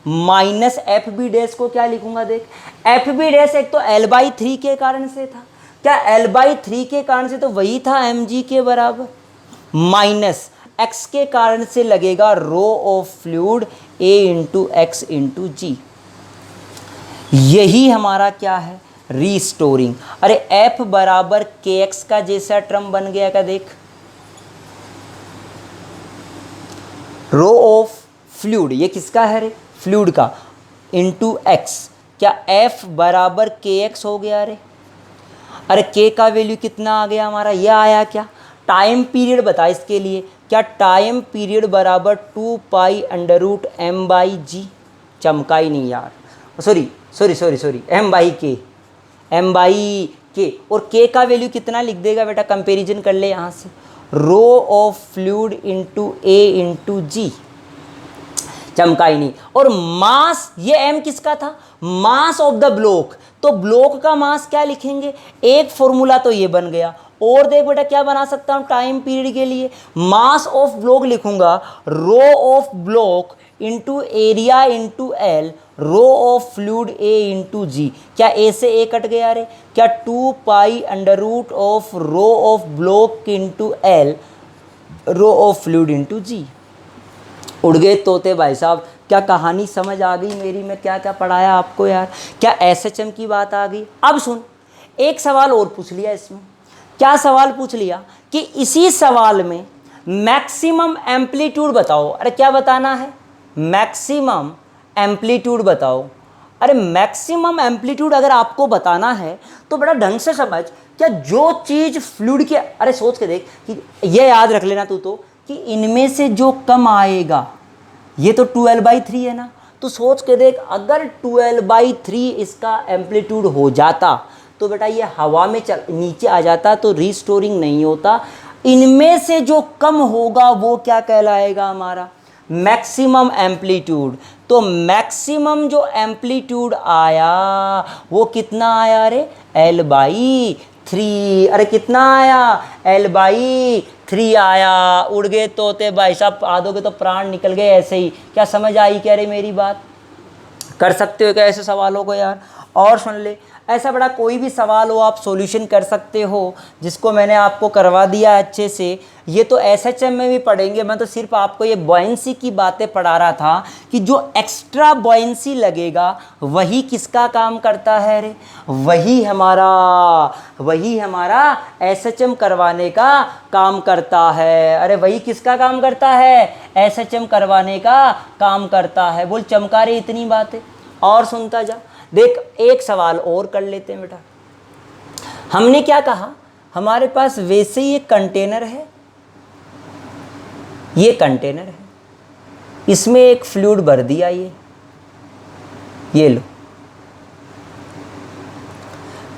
minus F B dash को क्या लिखूंगा, देख एफ बी डैश एक तो l/3 के कारण से था, क्या l/3 के कारण से तो वही था mg के बराबर, माइनस x के कारण से लगेगा rho of fluid a into x into g. यही हमारा क्या है, रीस्टोरिंग। अरे एफ बराबर के एक्स का जैसा टर्म बन गया का देख, रो ऑफ फ्लूइड, ये किसका है रे, फ्लूइड का, इंटू एक्स, क्या एफ बराबर के एक्स हो गया रे। अरे के का वैल्यू कितना आ गया हमारा, ये आया क्या। टाइम पीरियड बता इसके लिए, क्या टाइम पीरियड बराबर 2π√m/g, चमका ही नहीं यार, सॉरी m/k, और के का वैल्यू कितना लिख देगा बेटा, कंपैरिजन कर ले यहाँ से, rho of fluid into a into g, चमका ही नहीं। और मास, ये m किसका था, मास ऑफ द ब्लॉक, तो ब्लॉक का मास क्या लिखेंगे, एक फॉर्मूला तो ये बन गया, और देख बेटा क्या बना सकता हूँ टाइम पीरियड के लिए, मास ऑफ ब्लॉक लिखूंगा rho of block into area into l, rho of fluid a into g, क्या ए से ए कट गया रे, क्या 2π√ऑफ rho of block into l, rho of fluid into g. उड़ गए तोते भाई साहब, क्या कहानी समझ आ गई मेरी, मैं क्या क्या पढ़ाया आपको यार, क्या एसएचएम की बात आ गई। अब सुन, एक सवाल और पूछ लिया इसमें, क्या सवाल पूछ लिया कि इसी सवाल में मैक्सिमम एम्पलीट्यूड बताओ। अरे क्या बताना है, मैक्सिमम एम्पलीट्यूड बताओ। अरे मैक्सिमम एम्पलीट्यूड अगर आपको बताना है तो बड़ा ढंग से समझ, क्या जो चीज़ फ्लूइड के, अरे सोच के देख कि ये याद रख लेना तू तो, कि इनमें से जो कम आएगा, ये तो 12/3 है ना, तो सोच के देख अगर 12/3 इसका एम्पलीट्यूड हो जाता तो बेटा ये हवा में नीचे आ जाता तो रीस्टोरिंग नहीं होता। इनमें से जो कम होगा वो क्या कहलाएगा हमारा, मैक्सिमम एम्पलीट्यूड। तो मैक्सिमम जो एम्पलीट्यूड आया वो कितना आया रे, L/3। अरे कितना आया, L/3 आया। उड़ गए तोते भाई साहब, आधोगे तो प्राण निकल गए ऐसे ही। क्या समझ आई क्या रे मेरी बात, कर सकते हो क्या ऐसे सवालों को यार। और सुन ले, ऐसा बड़ा कोई भी सवाल हो आप सॉल्यूशन कर सकते हो, जिसको मैंने आपको करवा दिया अच्छे से। ये तो एसएचएम में भी पढ़ेंगे, मैं तो सिर्फ आपको ये बॉयंसी की बातें पढ़ा रहा था कि जो एक्स्ट्रा बॉयंसी लगेगा वही किसका काम करता है रे, वही हमारा एसएचएम करवाने का काम करता है। अरे वही किसका काम करता है, एसएचएम करवाने का काम करता है। बोल चमका रे इतनी बातें, और सुनता जा। देख एक सवाल और कर लेते हैं बेटा। हमने क्या कहा, हमारे पास वैसे ही एक कंटेनर है, ये कंटेनर है, इसमें एक फ्लूइड भर दिया, ये लो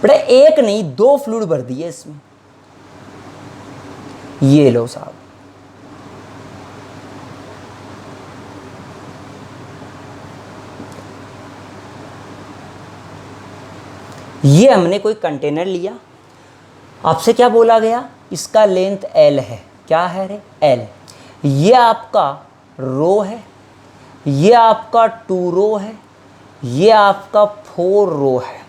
बेटा, एक नहीं दो फ्लूइड भर दिए इसमें, ये लो साहब। ये हमने कोई कंटेनर लिया, आपसे क्या बोला गया, इसका लेंथ L है, क्या है रे, L। ये आपका रो है, ये आपका 2 रो है, ये आपका 4 रो है।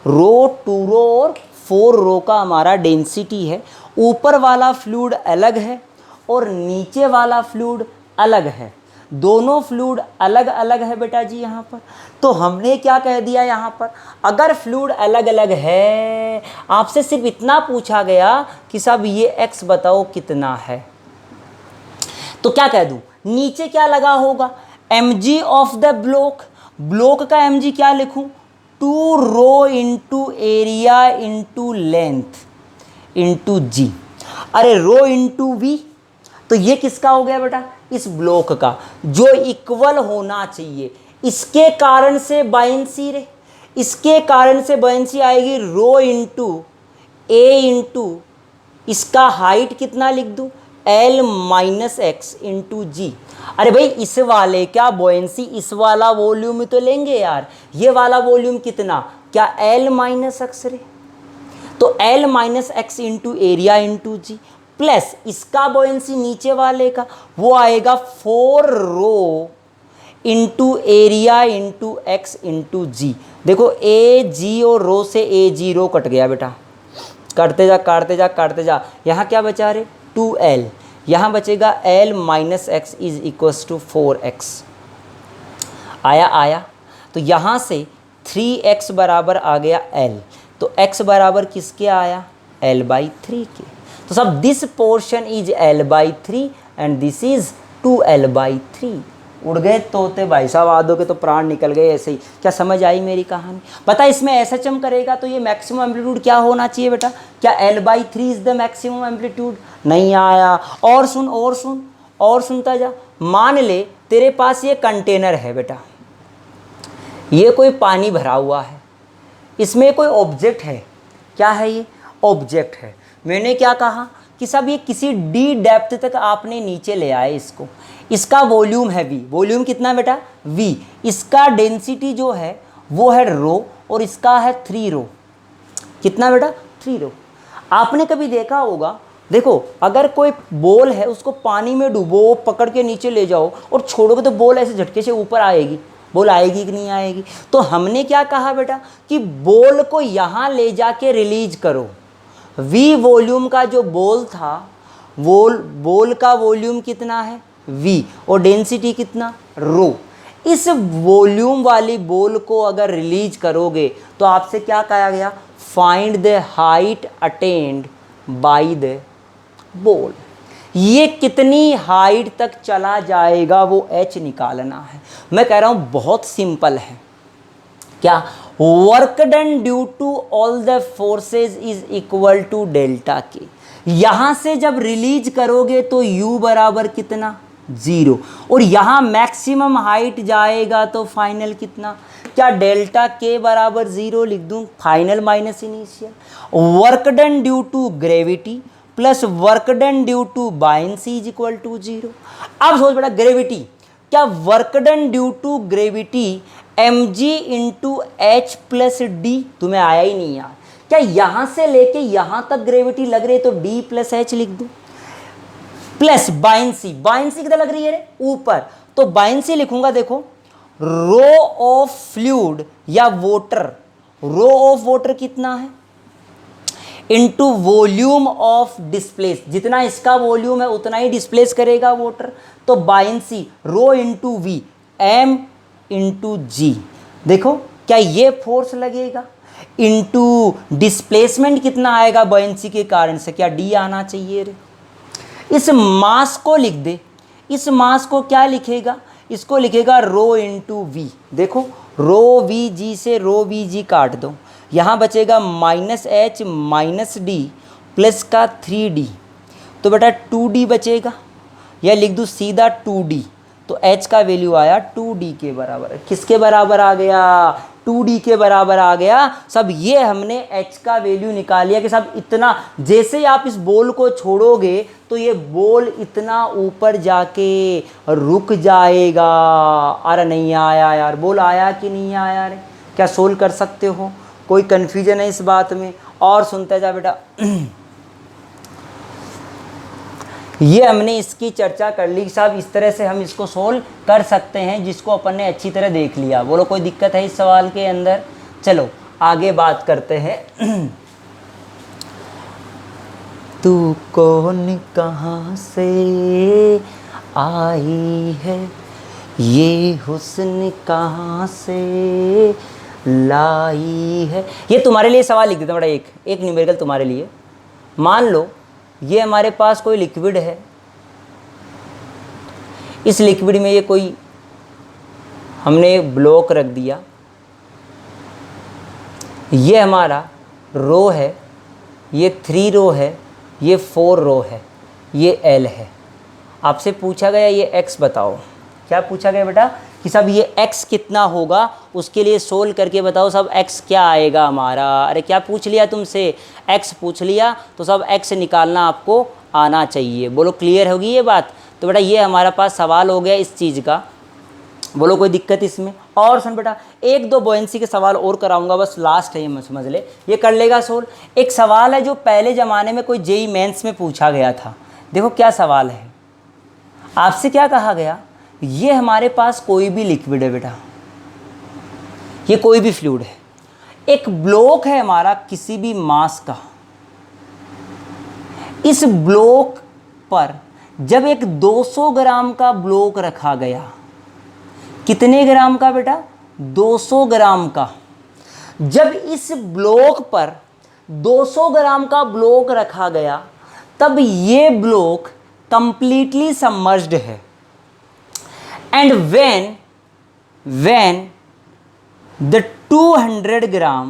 रो 2 रो और 4 रो का हमारा डेंसिटी है। ऊपर वाला फ्लूइड अलग है और नीचे वाला फ्लूइड अलग है, दोनों फ्लूइड अलग अलग है बेटा जी यहाँ पर। तो हमने क्या कह दिया यहाँ पर, अगर फ्लूइड अलग अलग है, आपसे सिर्फ इतना पूछा गया कि साहब ये x बताओ कितना है, तो क्या कह दूँ, नीचे क्या लगा होगा, mg of the block, block का mg क्या लिखूँ, 2 rho into area into length into g. अरे रो इंटू वी, तो ये किसका हो गया बेटा, इस ब्लॉक का, जो इक्वल होना चाहिए। इसके कारण से बायंसी रे, इसके कारण से बायंसी आएगी रो इंटू ए इंटू इसका हाइट कितना लिख दूँ, L-x इंटू जी। अरे भाई इस वाले क्या बॉयंसी, इस वाला वॉल्यूम तो लेंगे यार, ये वाला वॉल्यूम कितना, क्या L-x रे, तो L-x into area into g, plus इसका बॉयंसी नीचे वाले का वो आएगा 4 rho into area into x into g. देखो ए जी और रो से ए जी रो कट गया बेटा, काटते जा काटते जा काटते जा, यहाँ क्या बचा रे 2L, यहाँ बचेगा L-x is equals to 4x। आया, तो यहाँ से 3x बराबर आ गया l, तो x बराबर किसके आया, l/3 के। तो सब this portion is l/3 and this is 2l/3। उड़ गए तोते भाई साहब, आधो के तो प्राण निकल गए ऐसे ही। क्या समझ आई मेरी कहानी? पता इसमें SHM करेगा तो ये मैक्सिमम एम्पलीट्यूड क्या होना चाहिए बेटा? क्या l/3 is the maximum amplitude? नहीं आया। और सुन और सुन और सुनता जा। मान ले तेरे पास ये कंटेनर है बेटा, ये कोई पानी भरा हुआ है, इसमें कोई ऑब्जेक्ट है। क्या है ये? ऑब्जेक्ट है। मैंने क्या कहा कि सब ये किसी d डेप्थ तक आपने नीचे ले आए इसको। इसका वॉल्यूम है v। वॉल्यूम कितना बेटा? v। इसका डेंसिटी जो है वो है रो और इसका है 3 रो। कितना बेटा? 3 रो। आपने कभी देखा होगा, देखो अगर कोई बॉल है उसको पानी में डुबो, पकड़ के नीचे ले जाओ और छोड़ोगे तो बॉल ऐसे झटके से ऊपर आएगी। बॉल आएगी कि नहीं आएगी? तो हमने क्या कहा बेटा कि बॉल को यहाँ ले जाके रिलीज करो। v वॉल्यूम का जो बॉल था, बॉल का वॉल्यूम कितना है? v और डेंसिटी कितना? रो। इस वॉल्यूम वाली बॉल को अगर रिलीज करोगे तो आपसे क्या कहा गया? Find the height attend by the ball. ये कितनी हाइट तक चला जाएगा वो h निकालना है। मैं कह रहा हूं बहुत सिंपल है। क्या? Work done due to all the forces is equal to delta K. यहां से जब रिलीज करोगे तो u बराबर कितना? 0। और यहां मैक्सिमम हाइट जाएगा तो फाइनल कितना? क्या डेल्टा के बराबर 0 लिख दूं? Final minus initial. Work done due to gravity plus work done due to buoyancy is equal to 0। अब सोच बेटा ग्रेविटी, क्या work done due to gravity mg into H plus D? तुम्हें आया ही नहीं यार। क्या यहां से लेके यहां तक ग्रेविटी लग रही है तो d प्लस एच लिख दूं, प्लस बायंसी। बायंसी कितना लग रही है रे? ऊपर। तो बायंसी लिखूंगा, देखो रो ऑफ फ्लूइड या वाटर, रो ऑफ वाटर कितना है इनटू वॉल्यूम ऑफ डिस्प्लेस। जितना इसका वॉल्यूम है उतना ही डिस्प्लेस करेगा वाटर। तो buoyancy rho into v, m into g. देखो क्या ये फोर्स लगेगा इंटू डिस्प्लेसमेंट कितना आएगा बायंसी के कारण से? क्या डी आना चाहिए रे। इस मास को लिख दे। इस मास को क्या लिखेगा? इसको लिखेगा रो इंटू वी। देखो रो वी जी से रो वी जी काट दो, यहाँ बचेगा minus H minus D plus का 3d। तो बेटा 2d बचेगा, या लिख दूँ सीधा 2d। तो h का वैल्यू आया 2d के बराबर। किसके बराबर आ गया? 2d के बराबर आ गया। सब ये हमने h का वैल्यू निकाल लिया कि सब इतना, जैसे ही आप इस बॉल को छोड़ोगे तो ये बॉल इतना ऊपर जाके रुक जाएगा। अरे नहीं आया यार, बॉल आया कि नहीं आया रे? क्या सोल्व कर सकते हो? कोई कन्फ्यूजन है इस बात में? और सुनते जा बेटा। ये हमने इसकी चर्चा कर ली साहब, इस तरह से हम इसको सोल्व कर सकते हैं जिसको अपन ने अच्छी तरह देख लिया। बोलो कोई दिक्कत है इस सवाल के अंदर? चलो आगे बात करते हैं। तू कौन कहाँ से आई है, ये हुस्न कहाँ से लाई है। ये तुम्हारे लिए सवाल लिख देता हूँ बेटा, एक न्यूमेरिकल तुम्हारे लिए। मान लो ये हमारे पास कोई लिक्विड है, इस लिक्विड में ये कोई हमने ब्लॉक रख दिया, ये हमारा रो है, ये 3 रो है, ये 4 रो है, ये L है। आपसे पूछा गया ये x बताओ। क्या पूछा गया बेटा कि सब ये x कितना होगा, उसके लिए सोल्व करके बताओ सब x क्या आएगा हमारा। अरे क्या पूछ लिया तुमसे? x पूछ लिया, तो सब x निकालना आपको आना चाहिए। बोलो क्लियर होगी ये बात? तो बेटा ये हमारा पास सवाल हो गया इस चीज़ का। बोलो कोई दिक्कत इसमें? और सुन बेटा, 1-2 बोयंसी के सवाल और कराऊंगा, बस लास्ट है ये, समझ ले, ये कर लेगा सोल्व। एक सवाल है जो पहले ज़माने में कोई जेई मेंस में पूछा गया था। देखो क्या सवाल है, आपसे क्या कहा गया, ये हमारे पास कोई भी लिक्विड है बेटा, ये कोई भी फ्लूइड है, एक ब्लॉक है हमारा किसी भी मास का। इस ब्लॉक पर जब एक 200 ग्राम का ब्लॉक रखा गया, कितने ग्राम का बेटा? 200 ग्राम का। जब इस ब्लॉक पर 200 ग्राम का ब्लॉक रखा गया तब ये ब्लॉक कंप्लीटली सबमर्ज्ड है, and when the 200 gram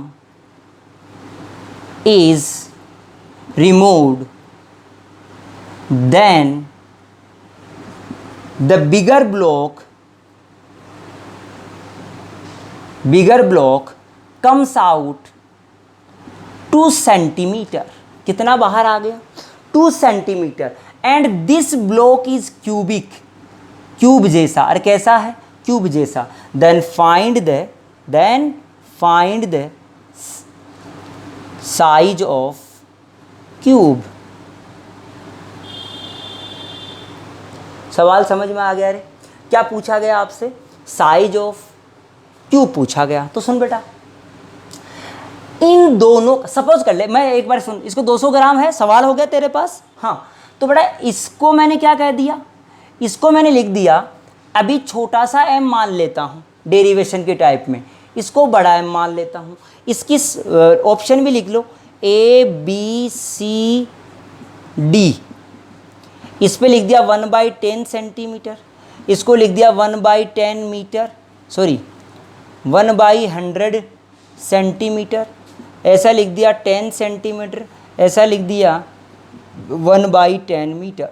is removed, then the bigger block comes out 2 centimetre. कितना बाहर आ गया? 2 centimetre. And this block is cubic, cube जैसा। और कैसा है? क्यूब जैसा। Then find the size of cube. सवाल समझ में आ गया रे? क्या पूछा गया आपसे? साइज ऑफ क्यूब पूछा गया। तो सुन बेटा, इन दोनों, सपोज कर ले, मैं एक बार सुन, इसको 200 ग्राम है, सवाल हो गया तेरे पास। हाँ, तो बेटा इसको मैंने क्या कह दिया? इसको मैंने लिख दिया, अभी छोटा सा m मान लेता हूँ डेरिवेशन के टाइप में, इसको बड़ा m मान लेता हूँ। इसकी ऑप्शन भी लिख लो, A B C D। इस पे लिख दिया 1/10 सेंटीमीटर, इसको लिख दिया 1/10 मीटर, सॉरी 1/100 सेंटीमीटर, ऐसा लिख दिया 10 सेंटीमीटर, ऐसा लिख दिया 1/10 मीटर,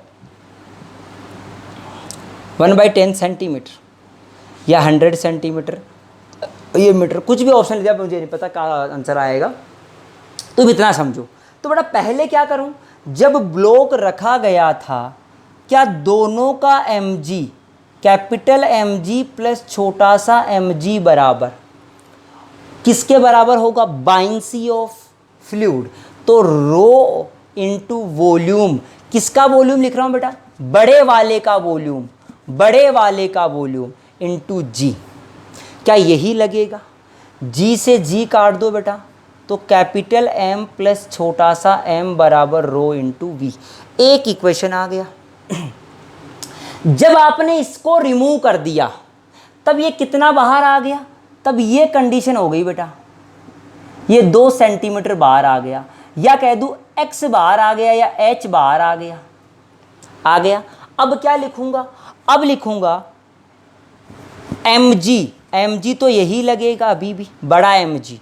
1/10 सेंटीमीटर या 100 सेंटीमीटर, ये मीटर, कुछ भी ऑप्शन लिया, मुझे नहीं पता क्या आंसर आएगा। तुम इतना समझो। तो बेटा पहले क्या करूं, जब ब्लॉक रखा गया था, क्या दोनों का mg, कैपिटल mg प्लस छोटा सा mg बराबर किसके बराबर होगा? बाइंसी ऑफ फ्लूइड। तो रो इंटू वॉल्यूम, किसका वॉल्यूम लिख रहा हूं बेटा? बड़े वाले का वॉल्यूम, बड़े वाले का वॉल्यूम इंटू जी। क्या यही लगेगा? जी से जी काट दो बेटा, तो कैपिटल M प्लस छोटा सा m बराबर रो इंटू वी। एक इक्वेशन आ गया। जब आपने इसको रिमूव कर दिया तब ये कितना बाहर आ गया? तब ये कंडीशन हो गई बेटा, ये 2 सेंटीमीटर बाहर आ गया, या कह दूं x बाहर आ गया या h बाहर आ गया, आ गया। अब क्या लिखूंगा? अब लिखूंगा mg तो यही लगेगा अभी भी, बड़ा mg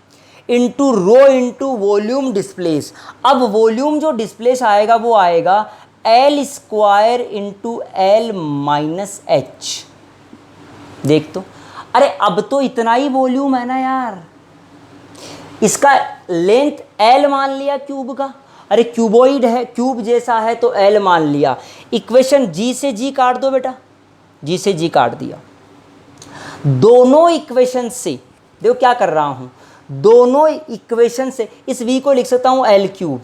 into rho into volume displace. अब वॉल्यूम जो डिस्प्लेस आएगा वो आएगा L square into L minus H। देख तो, अरे अब तो इतना ही वॉल्यूम है ना यार, इसका लेंथ L मान लिया क्यूब का, अरे क्यूबोइड है, क्यूब जैसा है तो L मान लिया। इक्वेशन G से G काट दो बेटा, G से G काट दिया। दोनों इक्वेशन से देखो क्या कर रहा हूं, दोनों इक्वेशन से इस v को लिख सकता हूं L क्यूब।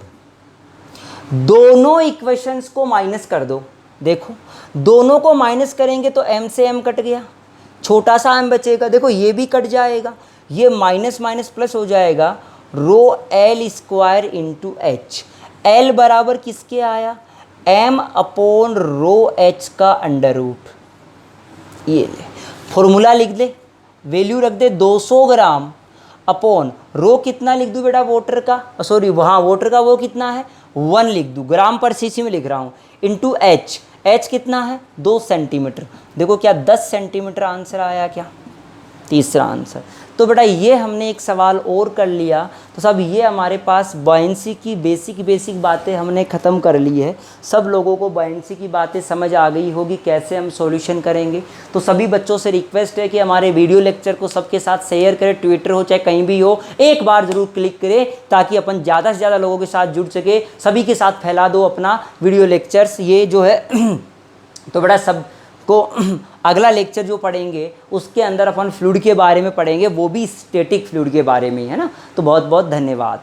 दोनों इक्वेशंस को माइनस कर दो, देखो दोनों को माइनस करेंगे तो m से m कट गया, छोटा सा m बचेगा, देखो ये भी कट जाएगा, ये माइनस माइनस प्लस हो जाएगा, रो L square into H। L बराबर किसके आया? m अपॉन रो H का अंडर रूट। ये ले फॉर्मूला लिख दे, वैल्यू रख दे 200 ग्राम अपॉन रो कितना लिख दूँ बेटा? वाटर का, सॉरी वहाँ वाटर का वो कितना है? 1 लिख दूँ, ग्राम पर सीसी में लिख रहा हूँ, इंटू H कितना है? 2 सेंटीमीटर। देखो क्या 10 सेंटीमीटर आंसर आया क्या? तीसरा आंसर। तो बेटा ये हमने एक सवाल और कर लिया। तो सब ये हमारे पास बायनेंसी की बेसिक बातें हमने ख़त्म कर ली है। सब लोगों को बायनेंसी की बातें समझ आ गई होगी, कैसे हम सॉल्यूशन करेंगे। तो सभी बच्चों से रिक्वेस्ट है कि हमारे वीडियो लेक्चर को सबके साथ शेयर करें, ट्विटर हो चाहे कहीं भी हो, एक बार ज़रूर क्लिक करें ताकि अपन ज़्यादा से ज़्यादा लोगों के साथ जुड़ सके। सभी के साथ फैला दो अपना वीडियो लेक्चर्स, ये जो है तो बेटा सब को अगला लेक्चर जो पढ़ेंगे उसके अंदर अपन फ्लूइड के बारे में पढ़ेंगे, वो भी स्टैटिक फ्लूइड के बारे में, है ना। तो बहुत बहुत धन्यवाद।